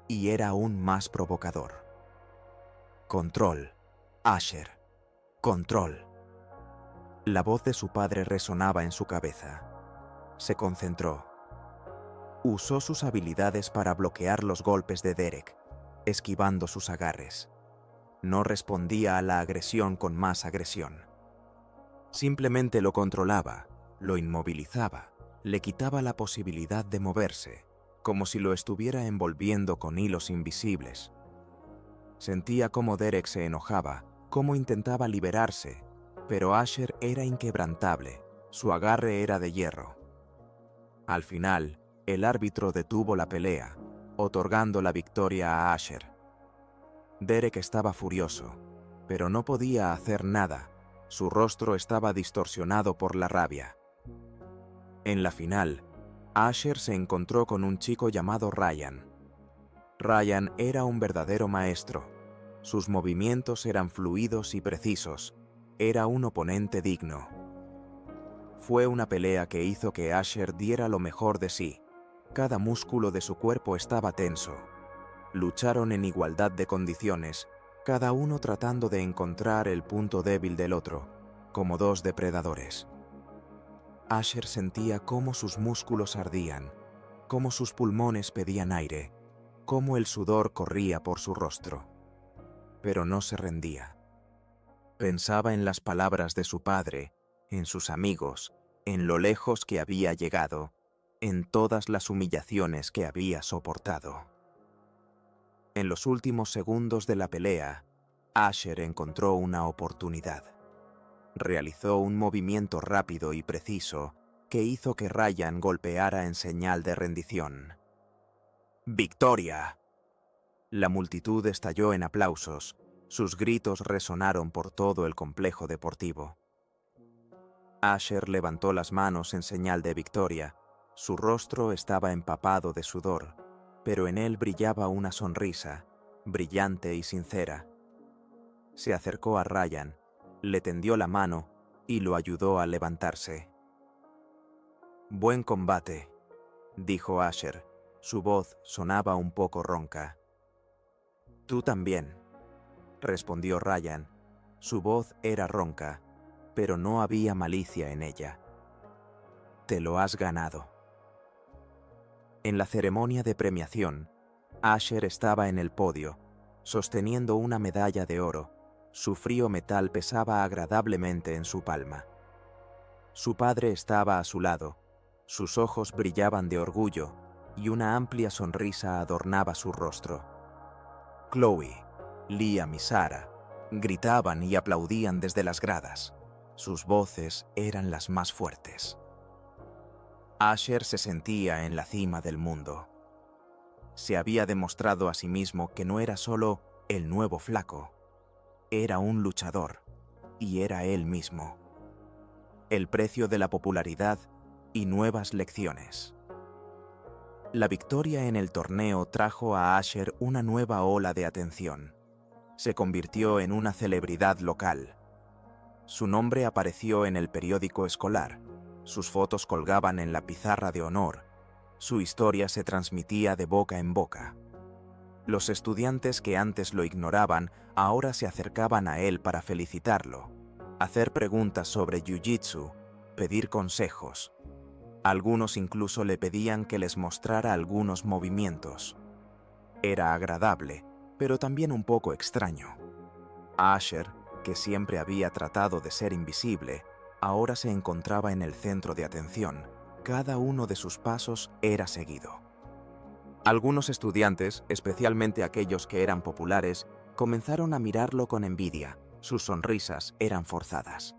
y era aún más provocador. «Control, Asher, control». La voz de su padre resonaba en su cabeza. Se concentró. Usó sus habilidades para bloquear los golpes de Derek, esquivando sus agarres. No respondía a la agresión con más agresión. Simplemente lo controlaba, lo inmovilizaba, le quitaba la posibilidad de moverse, como si lo estuviera envolviendo con hilos invisibles. Sentía cómo Derek se enojaba, cómo intentaba liberarse, pero Asher era inquebrantable, su agarre era de hierro. Al final, el árbitro detuvo la pelea, otorgando la victoria a Asher. Derek estaba furioso, pero no podía hacer nada, su rostro estaba distorsionado por la rabia. En la final, Asher se encontró con un chico llamado Ryan. Ryan era un verdadero maestro. Sus movimientos eran fluidos y precisos. Era un oponente digno. Fue una pelea que hizo que Asher diera lo mejor de sí. Cada músculo de su cuerpo estaba tenso. Lucharon en igualdad de condiciones, cada uno tratando de encontrar el punto débil del otro, como dos depredadores. Asher sentía cómo sus músculos ardían, cómo sus pulmones pedían aire, cómo el sudor corría por su rostro. Pero no se rendía. Pensaba en las palabras de su padre, en sus amigos, en lo lejos que había llegado, en todas las humillaciones que había soportado. En los últimos segundos de la pelea, Asher encontró una oportunidad. Realizó un movimiento rápido y preciso que hizo que Ryan golpeara en señal de rendición. ¡Victoria! La multitud estalló en aplausos, sus gritos resonaron por todo el complejo deportivo. Asher levantó las manos en señal de victoria, su rostro estaba empapado de sudor, pero en él brillaba una sonrisa, brillante y sincera. Se acercó a Ryan, le tendió la mano y lo ayudó a levantarse. «Buen combate», dijo Asher. Su voz sonaba un poco ronca. «Tú también», respondió Ryan. Su voz era ronca, pero no había malicia en ella. «Te lo has ganado». En la ceremonia de premiación, Asher estaba en el podio, sosteniendo una medalla de oro. Su frío metal pesaba agradablemente en su palma. Su padre estaba a su lado, sus ojos brillaban de orgullo y una amplia sonrisa adornaba su rostro. Chloe, Liam y Sarah gritaban y aplaudían desde las gradas. Sus voces eran las más fuertes. Asher se sentía en la cima del mundo. Se había demostrado a sí mismo que no era solo el nuevo flaco. Era un luchador, y era él mismo. El precio de la popularidad y nuevas lecciones. La victoria en el torneo trajo a Asher una nueva ola de atención. Se convirtió en una celebridad local. Su nombre apareció en el periódico escolar, sus fotos colgaban en la pizarra de honor, su historia se transmitía de boca en boca. Los estudiantes que antes lo ignoraban ahora se acercaban a él para felicitarlo, hacer preguntas sobre Jiu-Jitsu, pedir consejos. Algunos incluso le pedían que les mostrara algunos movimientos. Era agradable, pero también un poco extraño. Asher, que siempre había tratado de ser invisible, ahora se encontraba en el centro de atención. Cada uno de sus pasos era seguido. Algunos estudiantes, especialmente aquellos que eran populares, comenzaron a mirarlo con envidia. Sus sonrisas eran forzadas.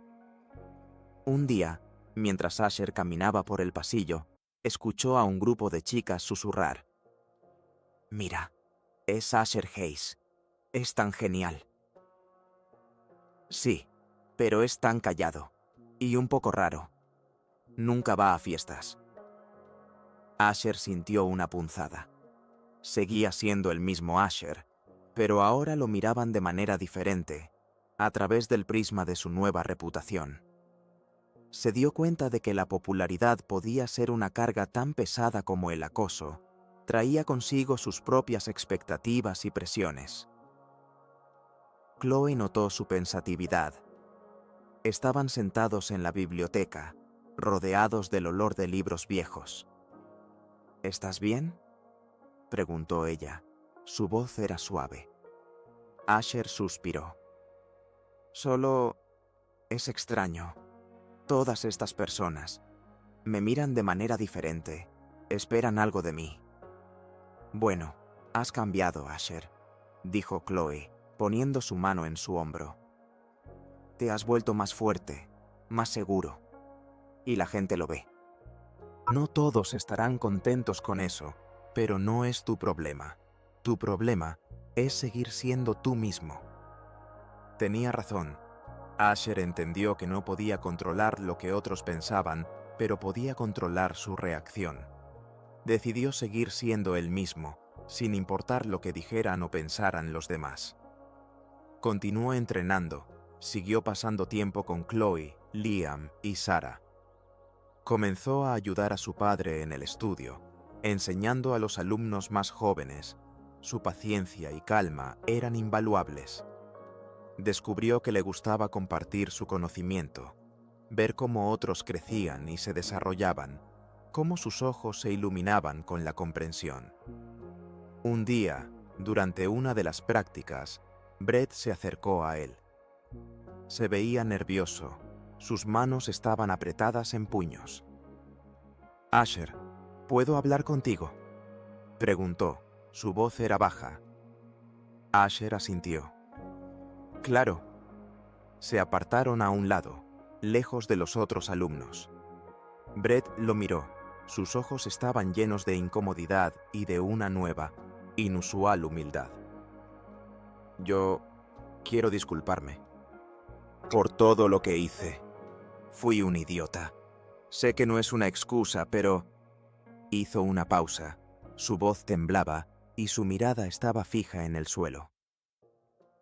Un día, mientras Asher caminaba por el pasillo, escuchó a un grupo de chicas susurrar. «Mira, es Asher Hayes. Es tan genial». «Sí, pero es tan callado. Y un poco raro. Nunca va a fiestas». Asher sintió una punzada. Seguía siendo el mismo Asher, pero ahora lo miraban de manera diferente, a través del prisma de su nueva reputación. Se dio cuenta de que la popularidad podía ser una carga tan pesada como el acoso. Traía consigo sus propias expectativas y presiones. Chloe notó su pensatividad. Estaban sentados en la biblioteca, rodeados del olor de libros viejos. «¿Estás bien?», preguntó ella. Su voz era suave. Asher suspiró. «Solo... es extraño. Todas estas personas me miran de manera diferente. Esperan algo de mí. Bueno, has cambiado, Asher, dijo Chloe, poniendo su mano en su hombro. Te has vuelto más fuerte, más seguro. Y la gente lo ve. No todos estarán contentos con eso, pero no es tu problema. Tu problema es seguir siendo tú mismo. Tenía razón. Asher entendió que no podía controlar lo que otros pensaban, pero podía controlar su reacción. Decidió seguir siendo él mismo, sin importar lo que dijeran o pensaran los demás. Continuó entrenando, siguió pasando tiempo con Chloe, Liam y Sarah. Comenzó a ayudar a su padre en el estudio, enseñando a los alumnos más jóvenes. Su paciencia y calma eran invaluables. Descubrió que le gustaba compartir su conocimiento, ver cómo otros crecían y se desarrollaban, cómo sus ojos se iluminaban con la comprensión. Un día, durante una de las prácticas, Brett se acercó a él. Se veía nervioso, sus manos estaban apretadas en puños. «Asher, ¿puedo hablar contigo?», preguntó. Su voz era baja. Asher asintió. «Claro». Se apartaron a un lado, lejos de los otros alumnos. Brett lo miró. Sus ojos estaban llenos de incomodidad y de una nueva, inusual humildad. «Yo quiero disculparme por todo lo que hice. Fui un idiota. Sé que no es una excusa, pero...». Hizo una pausa. Su voz temblaba y su mirada estaba fija en el suelo.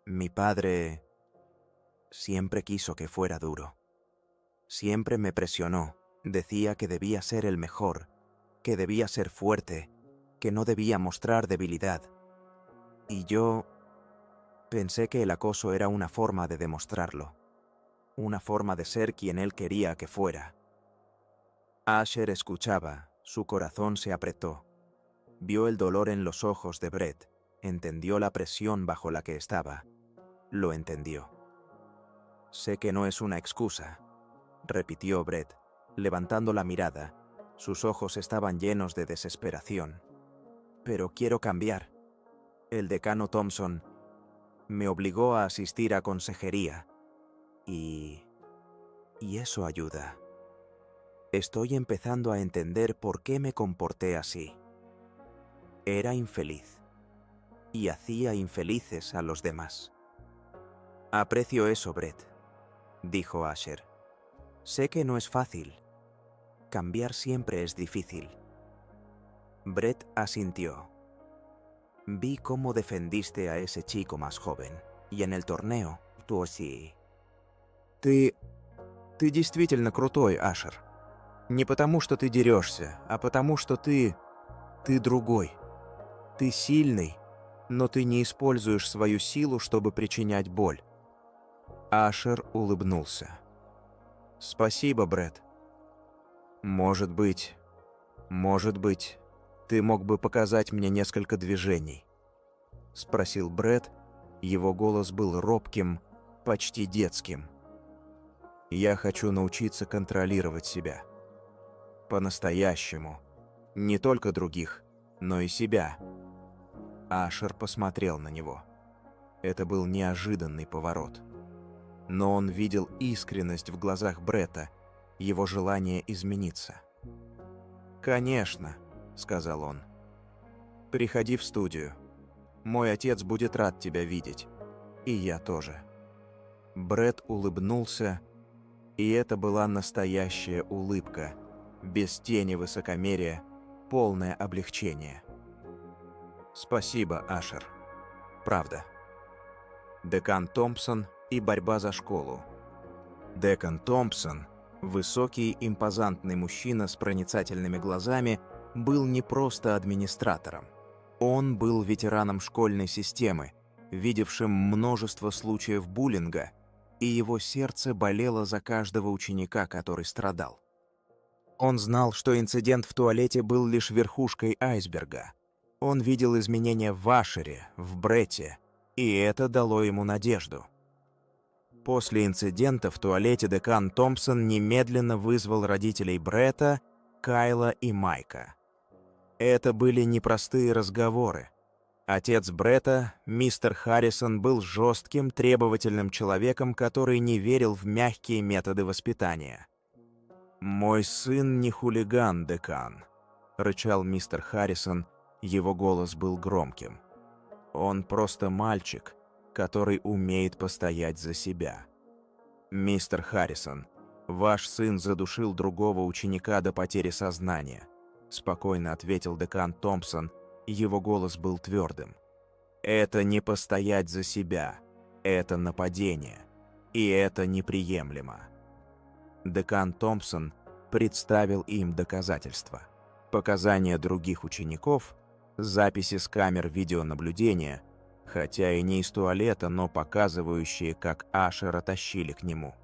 «Mi padre siempre quiso que fuera duro. Siempre me presionó. Decía que debía ser el mejor, que debía ser fuerte, que no debía mostrar debilidad. Y yo pensé que el acoso era una forma de demostrarlo, una forma de ser quien él quería que fuera». Asher escuchaba, su corazón se apretó. Vio el dolor en los ojos de Brett, entendió la presión bajo la que estaba. Lo entendió. «Sé que no es una excusa», repitió Brett, levantando la mirada. Sus ojos estaban llenos de desesperación. «Pero quiero cambiar. El decano Thompson me obligó a asistir a consejería. Y eso ayuda. Estoy empezando a entender por qué me comporté así. Era infeliz. Y hacía infelices a los demás». «Aprecio eso, Brett», dijo Asher. «Sé que no es fácil. Cambiar siempre es difícil». Brett asintió. «Vi cómo defendiste a ese chico más joven, y en el torneo tú sí». Ты действительно крутой, Ашер. Не потому, что ты дерешься, а потому, что ты другой. Ты сильный, но ты не используешь свою силу, чтобы причинять боль». Ашер улыбнулся. «Спасибо, Брett. Может быть, ты мог бы показать мне несколько движений?» Спросил Брett. Его голос был робким, почти детским. «Я хочу научиться контролировать себя. По-настоящему. Не только других, но и себя». Ашер посмотрел на него. Это был неожиданный поворот. Но он видел искренность в глазах Бретта, его желание измениться. «Конечно», — сказал он. «Приходи в студию. Мой отец будет рад тебя видеть. И я тоже». Бретт улыбнулся, и это была настоящая улыбка, без тени высокомерия, полное облегчение. «Спасибо, Ашер. Правда». Декан Томпсон и борьба за школу. Декан Томпсон, высокий, импозантный мужчина с проницательными глазами, был не просто администратором. Он был ветераном школьной системы, видевшим множество случаев буллинга, и его сердце болело за каждого ученика, который страдал. Он знал, что инцидент в туалете был лишь верхушкой айсберга. Он видел изменения в Ашере, в Бретте, и это дало ему надежду. После инцидента в туалете декан Томпсон немедленно вызвал родителей Бретта, Кайла и Майка. Это были непростые разговоры. Отец Бретта, мистер Харрисон, был жестким, требовательным человеком, который не верил в мягкие методы воспитания. «Мой сын не хулиган, декан», — рычал мистер Харрисон, его голос был громким. «Он просто мальчик, который умеет постоять за себя». «Мистер Харрисон, ваш сын задушил другого ученика до потери сознания», — спокойно ответил декан Томпсон, его голос был твердым. «Это не постоять за себя, это нападение, и это неприемлемо». Декан Томпсон представил им доказательства. Показания других учеников, записи с камер видеонаблюдения, хотя и не из туалета, но показывающие, как Ашера тащили к нему.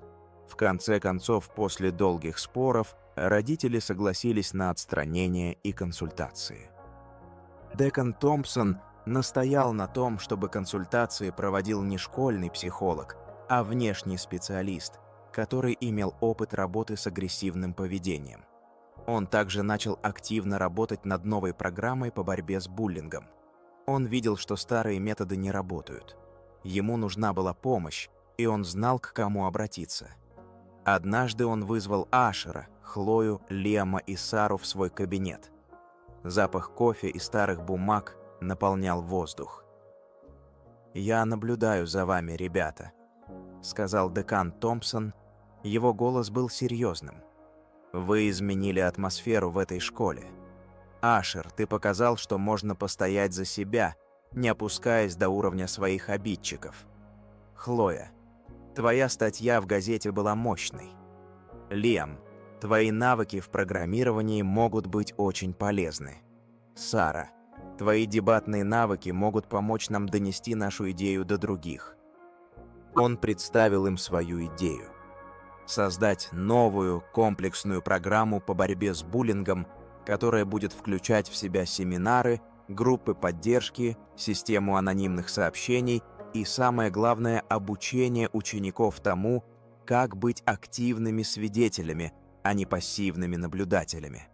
В конце концов, после долгих споров, родители согласились на отстранение и консультации. Декан Томпсон настоял на том, чтобы консультации проводил не школьный психолог, а внешний специалист, который имел опыт работы с агрессивным поведением. Он также начал активно работать над новой программой по борьбе с буллингом. Он видел, что старые методы не работают. Ему нужна была помощь, и он знал, к кому обратиться. Однажды он вызвал Ашера, Хлою, Лиама и Сару в свой кабинет. Запах кофе и старых бумаг наполнял воздух. «Я наблюдаю за вами, ребята», — сказал декан Томпсон. Его голос был серьезным. «Вы изменили атмосферу в этой школе. Ашер, ты показал, что можно постоять за себя, не опускаясь до уровня своих обидчиков. Хлоя, твоя статья в газете была мощной. Лиам, твои навыки в программировании могут быть очень полезны. Сара, твои дебатные навыки могут помочь нам донести нашу идею до других». Он представил им свою идею. Создать новую комплексную программу по борьбе с буллингом, которая будет включать в себя семинары, группы поддержки, систему анонимных сообщений и, самое главное, обучение учеников тому, как быть активными свидетелями, а не пассивными наблюдателями.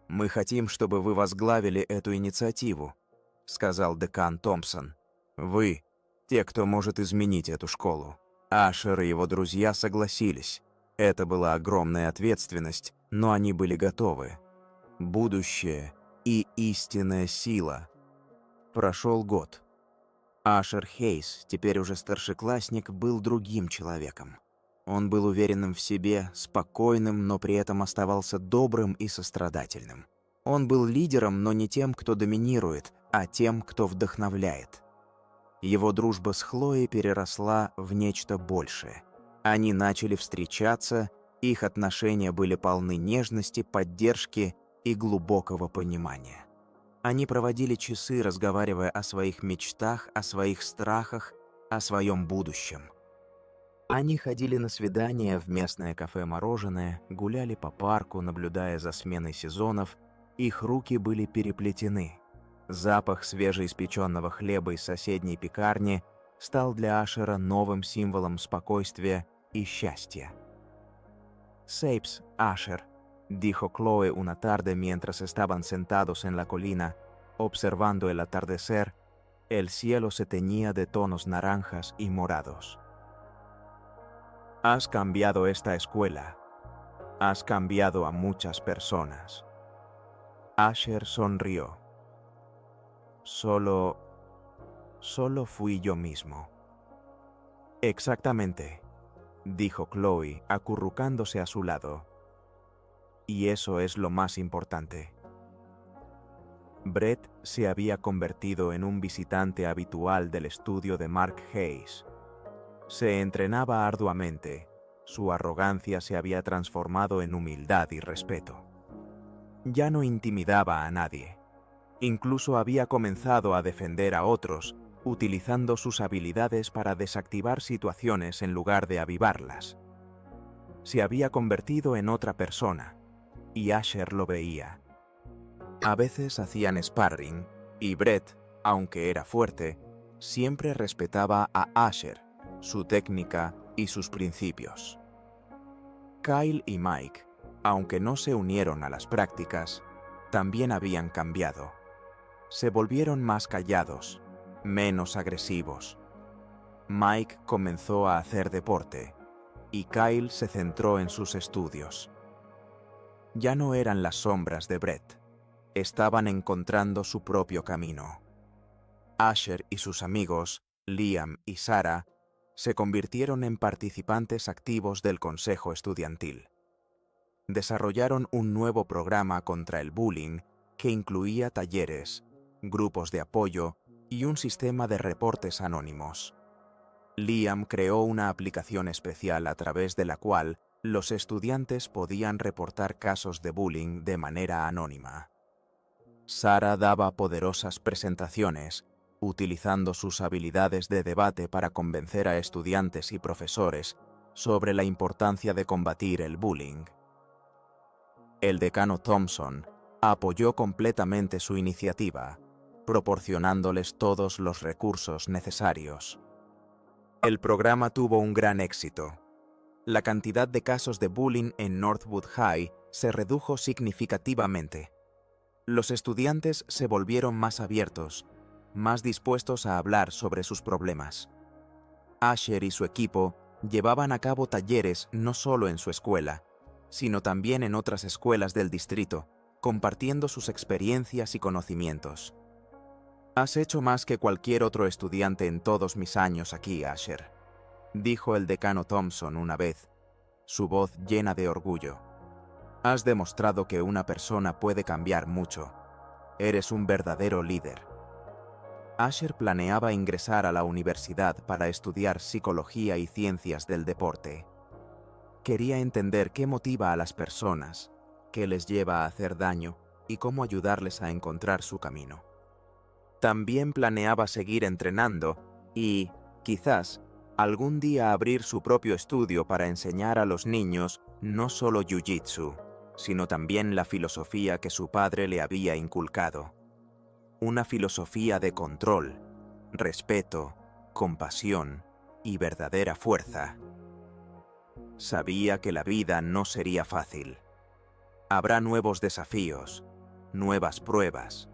«Мы хотим, чтобы вы возглавили эту инициативу», — сказал декан Томпсон. «Вы — те, кто может изменить эту школу». Ашер и его друзья согласились. Это была огромная ответственность, но они были готовы. Будущее и истинная сила. Прошел год. Ашер Хейс, теперь уже старшеклассник, был другим человеком. Он был уверенным в себе, спокойным, но при этом оставался добрым и сострадательным. Он был лидером, но не тем, кто доминирует, а тем, кто вдохновляет. Его дружба с Хлоей переросла в нечто большее. Они начали встречаться, их отношения были полны нежности, поддержки и глубокого понимания. Они проводили часы, разговаривая о своих мечтах, о своих страхах, о своем будущем. Они ходили на свидания в местное кафе-мороженое, гуляли по парку, наблюдая за сменой сезонов, их руки были переплетены. Запах свежеиспеченного хлеба из соседней пекарни стал для Ашера новым символом спокойствия и счастья. «Sapes, Asher», dijo Chloe una tarde mientras estaban sentados en la colina, observando el atardecer, el cielo se teñía de tonos naranjas y morados. «Has cambiado esta escuela. Has cambiado a muchas personas». Asher sonrió. Solo fui yo mismo». «Exactamente», dijo Chloe, acurrucándose a su lado. «Y eso es lo más importante». Brett se había convertido en un visitante habitual del estudio de Mark Hayes. Se entrenaba arduamente. Su arrogancia se había transformado en humildad y respeto. Ya no intimidaba a nadie. Incluso había comenzado a defender a otros, utilizando sus habilidades para desactivar situaciones en lugar de avivarlas. Se había convertido en otra persona, y Asher lo veía. A veces hacían sparring, y Brett, aunque era fuerte, siempre respetaba a Asher, su técnica y sus principios. Kyle y Mike, aunque no se unieron a las prácticas, también habían cambiado. Se volvieron más callados, menos agresivos. Mike comenzó a hacer deporte y Kyle se centró en sus estudios. Ya no eran las sombras de Brett, estaban encontrando su propio camino. Asher y sus amigos, Liam y Sarah, se convirtieron en participantes activos del consejo estudiantil. Desarrollaron un nuevo programa contra el bullying que incluía talleres, grupos de apoyo y un sistema de reportes anónimos. Liam creó una aplicación especial a través de la cual los estudiantes podían reportar casos de bullying de manera anónima. Sarah daba poderosas presentaciones, utilizando sus habilidades de debate para convencer a estudiantes y profesores sobre la importancia de combatir el bullying. El decano Thompson apoyó completamente su iniciativa, proporcionándoles todos los recursos necesarios. El programa tuvo un gran éxito. La cantidad de casos de bullying en Northwood High se redujo significativamente. Los estudiantes se volvieron más abiertos, más dispuestos a hablar sobre sus problemas. Asher y su equipo llevaban a cabo talleres no solo en su escuela, sino también en otras escuelas del distrito, compartiendo sus experiencias y conocimientos. «Has hecho más que cualquier otro estudiante en todos mis años aquí, Asher», dijo el decano Thompson una vez, su voz llena de orgullo. «Has demostrado que una persona puede cambiar mucho. Eres un verdadero líder». Asher planeaba ingresar a la universidad para estudiar psicología y ciencias del deporte. Quería entender qué motiva a las personas, qué les lleva a hacer daño y cómo ayudarles a encontrar su camino. También planeaba seguir entrenando y, quizás, algún día abrir su propio estudio para enseñar a los niños no solo jiu-jitsu, sino también la filosofía que su padre le había inculcado. Una filosofía de control, respeto, compasión y verdadera fuerza. Sabía que la vida no sería fácil. Habrá nuevos desafíos, nuevas pruebas,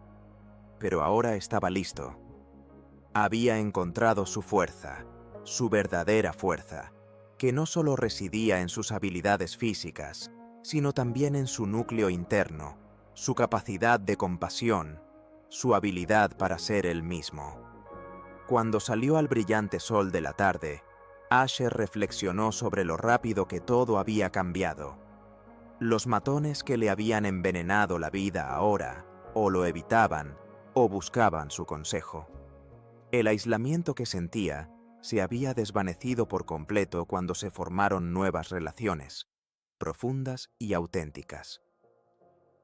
pero ahora estaba listo. Había encontrado su fuerza, su verdadera fuerza, que no solo residía en sus habilidades físicas, sino también en su núcleo interno, su capacidad de compasión, su habilidad para ser él mismo. Cuando salió al brillante sol de la tarde, Asher reflexionó sobre lo rápido que todo había cambiado. Los matones que le habían envenenado la vida ahora, o lo evitaban, o buscaban su consejo. El aislamiento que sentía se había desvanecido por completo cuando se formaron nuevas relaciones, profundas y auténticas.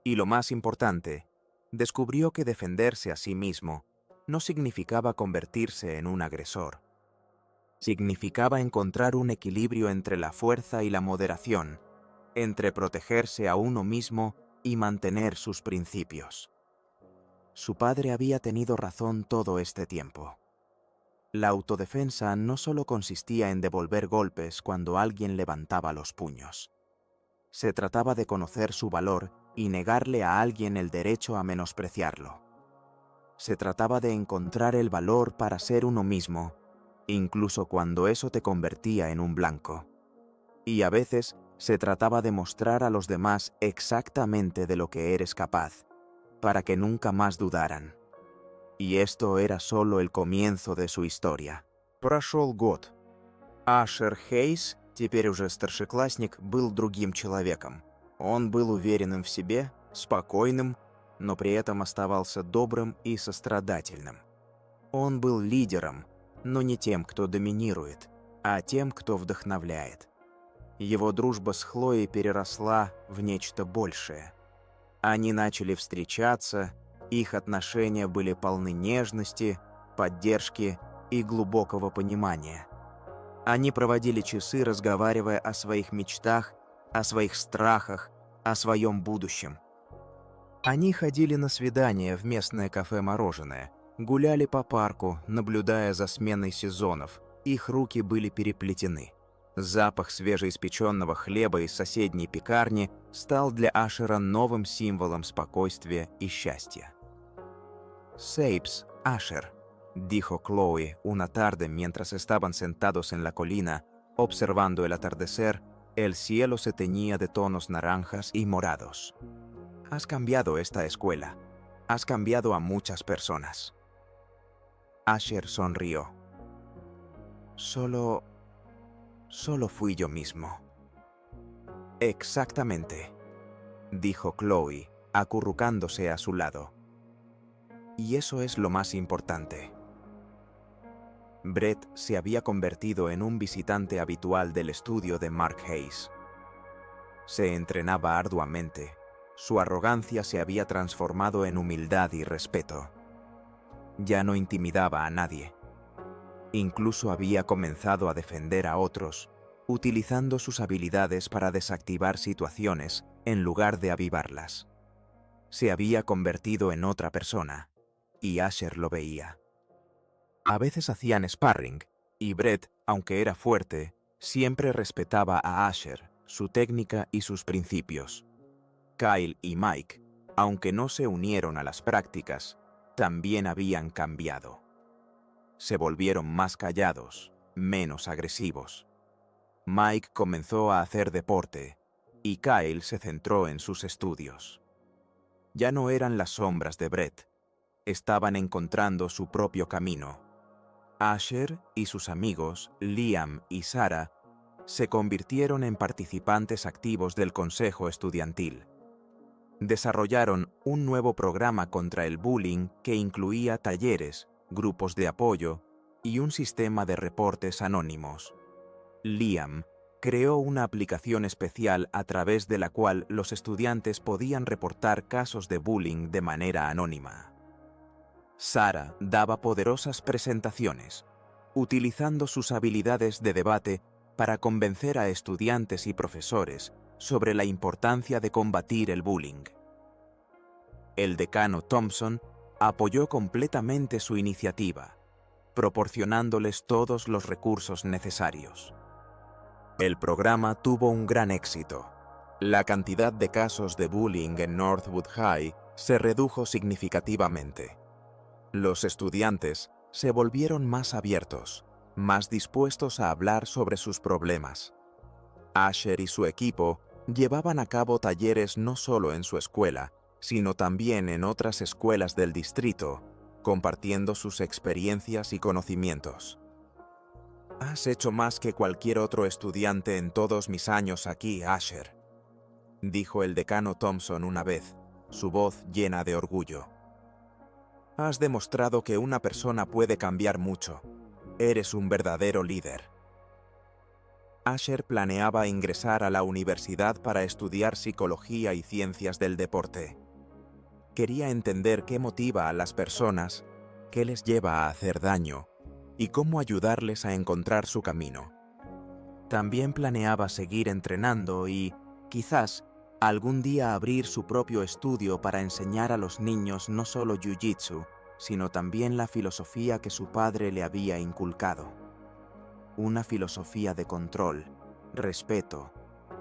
Y lo más importante, descubrió que defenderse a sí mismo no significaba convertirse en un agresor. Significaba encontrar un equilibrio entre la fuerza y la moderación, entre protegerse a uno mismo y mantener sus principios. Su padre había tenido razón todo este tiempo. La autodefensa no solo consistía en devolver golpes cuando alguien levantaba los puños. Se trataba de conocer su valor y negarle a alguien el derecho a menospreciarlo. Se trataba de encontrar el valor para ser uno mismo, incluso cuando eso te convertía en un blanco. Y a veces se trataba de mostrar a los demás exactamente de lo que eres capaz, para que nunca más dudaran. Y esto era solo el comienzo de su historia. Прошел год. Ашер Хейс, теперь уже старшеклассник, был другим человеком. Он был уверенным в себе, спокойным, но при этом оставался добрым и сострадательным. Он был лидером, но не тем, кто доминирует, а тем, кто вдохновляет. Его дружба с Хлоей переросла в нечто большее. Они начали встречаться, их отношения были полны нежности, поддержки и глубокого понимания. Они проводили часы, разговаривая о своих мечтах, о своих страхах, о своем будущем. Они ходили на свидания в местное кафе-мороженое, гуляли по парку, наблюдая за сменой сезонов, их руки были переплетены. Запах свежеиспеченного хлеба из соседней пекарни стал для Ашера новым символом спокойствия y счастья. «Sapes, Asher», dijo Chloe una tarde mientras estaban sentados en la colina, observando el atardecer. El cielo se teñía de tonos naranjas y morados. «Has cambiado esta escuela. Has cambiado a muchas personas». Asher sonrió. Solo fui yo mismo. Exactamente, dijo Chloe, acurrucándose a su lado. Y eso es lo más importante. Brett se había convertido en un visitante habitual del estudio de Mark Hayes. Se entrenaba arduamente. Su arrogancia se había transformado en humildad y respeto. Ya no intimidaba a nadie. Incluso había comenzado a defender a otros, utilizando sus habilidades para desactivar situaciones en lugar de avivarlas. Se había convertido en otra persona, y Asher lo veía. A veces hacían sparring, y Brett, aunque era fuerte, siempre respetaba a Asher, su técnica y sus principios. Kyle y Mike, aunque no se unieron a las prácticas, también habían cambiado. Se volvieron más callados, menos agresivos. Mike comenzó a hacer deporte, y Kyle se centró en sus estudios. Ya no eran las sombras de Brett, estaban encontrando su propio camino. Asher y sus amigos, Liam y Sarah, se convirtieron en participantes activos del consejo estudiantil. Desarrollaron un nuevo programa contra el bullying que incluía talleres, grupos de apoyo y un sistema de reportes anónimos. Liam creó una aplicación especial a través de la cual los estudiantes podían reportar casos de bullying de manera anónima. Sarah daba poderosas presentaciones, utilizando sus habilidades de debate para convencer a estudiantes y profesores sobre la importancia de combatir el bullying. El decano Thompson apoyó completamente su iniciativa, proporcionándoles todos los recursos necesarios. El programa tuvo un gran éxito. La cantidad de casos de bullying en Northwood High se redujo significativamente. Los estudiantes se volvieron más abiertos, más dispuestos a hablar sobre sus problemas. Asher y su equipo llevaban a cabo talleres no solo en su escuela, sino también en otras escuelas del distrito, compartiendo sus experiencias y conocimientos. «Has hecho más que cualquier otro estudiante en todos mis años aquí, Asher», dijo el decano Thompson una vez, su voz llena de orgullo. «Has demostrado que una persona puede cambiar mucho. Eres un verdadero líder». Asher planeaba ingresar a la universidad para estudiar psicología y ciencias del deporte. Quería entender qué motiva a las personas, qué les lleva a hacer daño y cómo ayudarles a encontrar su camino. También planeaba seguir entrenando y, quizás, algún día abrir su propio estudio para enseñar a los niños no solo jiu-jitsu, sino también la filosofía que su padre le había inculcado. Una filosofía de control, respeto,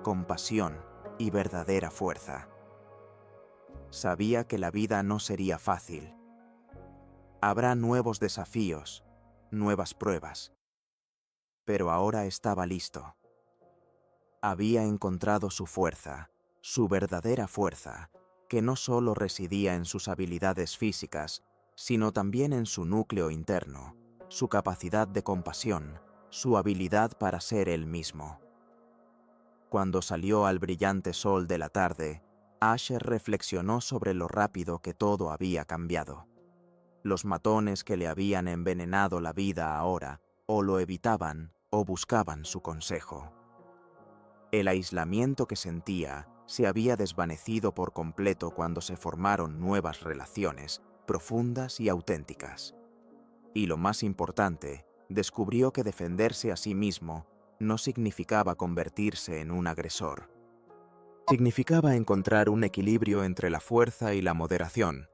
compasión y verdadera fuerza. Sabía que la vida no sería fácil. Habrá nuevos desafíos, nuevas pruebas. Pero ahora estaba listo. Había encontrado su fuerza, su verdadera fuerza, que no solo residía en sus habilidades físicas, sino también en su núcleo interno, su capacidad de compasión, su habilidad para ser él mismo. Cuando salió al brillante sol de la tarde, Asher reflexionó sobre lo rápido que todo había cambiado. Los matones que le habían envenenado la vida ahora o lo evitaban o buscaban su consejo. El aislamiento que sentía se había desvanecido por completo cuando se formaron nuevas relaciones, profundas y auténticas. Y lo más importante, descubrió que defenderse a sí mismo no significaba convertirse en un agresor. Significaba encontrar un equilibrio entre la fuerza y la moderación,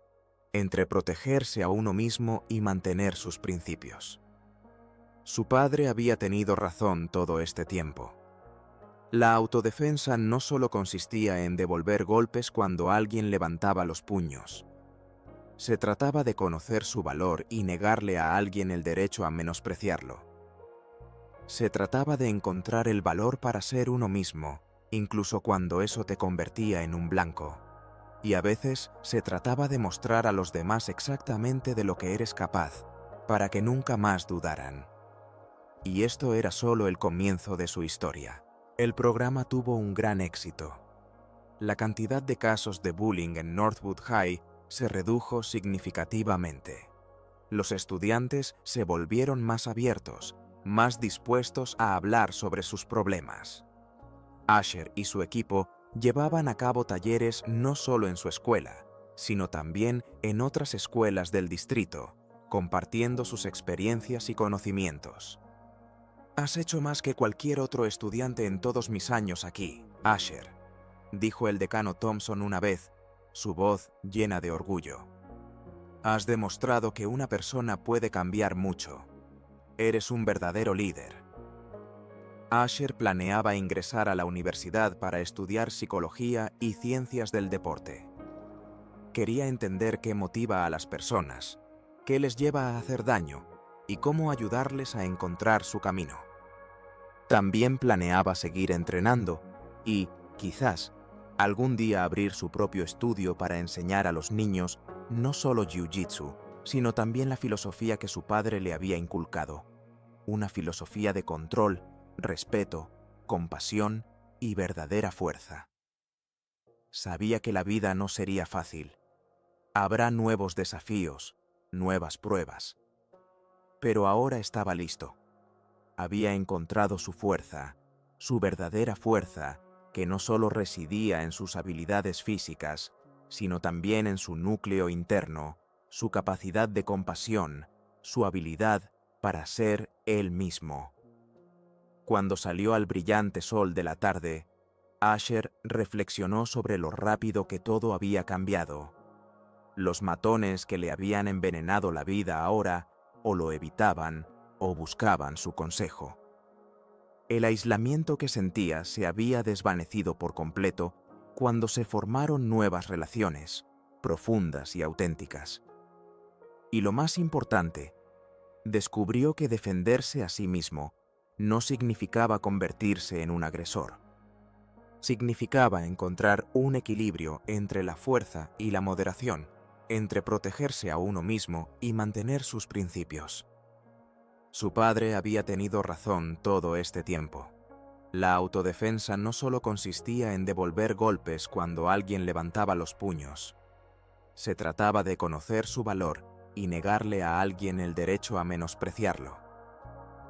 entre protegerse a uno mismo y mantener sus principios. Su padre había tenido razón todo este tiempo. La autodefensa no solo consistía en devolver golpes cuando alguien levantaba los puños. Se trataba de conocer su valor y negarle a alguien el derecho a menospreciarlo. Se trataba de encontrar el valor para ser uno mismo, incluso cuando eso te convertía en un blanco. Y a veces se trataba de mostrar a los demás exactamente de lo que eres capaz, para que nunca más dudaran. Y esto era solo el comienzo de su historia. El programa tuvo un gran éxito. La cantidad de casos de bullying en Northwood High se redujo significativamente. Los estudiantes se volvieron más abiertos, más dispuestos a hablar sobre sus problemas. Asher y su equipo llevaban a cabo talleres no solo en su escuela, sino también en otras escuelas del distrito, compartiendo sus experiencias y conocimientos. «Has hecho más que cualquier otro estudiante en todos mis años aquí, Asher», dijo el decano Thompson una vez, su voz llena de orgullo. «Has demostrado que una persona puede cambiar mucho. Eres un verdadero líder». Asher planeaba ingresar a la universidad para estudiar psicología y ciencias del deporte. Quería entender qué motiva a las personas, qué les lleva a hacer daño y cómo ayudarles a encontrar su camino. También planeaba seguir entrenando y, quizás, algún día abrir su propio estudio para enseñar a los niños no solo jiu-jitsu, sino también la filosofía que su padre le había inculcado, una filosofía de control, respeto, compasión y verdadera fuerza. Sabía que la vida no sería fácil. Habrá nuevos desafíos, nuevas pruebas. Pero ahora estaba listo. Había encontrado su fuerza, su verdadera fuerza, que no solo residía en sus habilidades físicas, sino también en su núcleo interno, su capacidad de compasión, su habilidad para ser él mismo. Cuando salió al brillante sol de la tarde, Asher reflexionó sobre lo rápido que todo había cambiado. Los matones que le habían envenenado la vida ahora o lo evitaban o buscaban su consejo. El aislamiento que sentía se había desvanecido por completo cuando se formaron nuevas relaciones, profundas y auténticas. Y lo más importante, descubrió que defenderse a sí mismo no significaba convertirse en un agresor. Significaba encontrar un equilibrio entre la fuerza y la moderación, entre protegerse a uno mismo y mantener sus principios. Su padre había tenido razón todo este tiempo. La autodefensa no solo consistía en devolver golpes cuando alguien levantaba los puños. Se trataba de conocer su valor y negarle a alguien el derecho a menospreciarlo.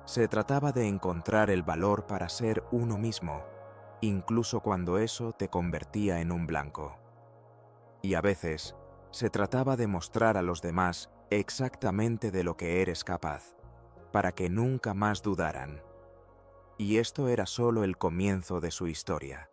Se trataba de encontrar el valor para ser uno mismo, incluso cuando eso te convertía en un blanco. Y a veces, se trataba de mostrar a los demás exactamente de lo que eres capaz, para que nunca más dudaran. Y esto era solo el comienzo de su historia.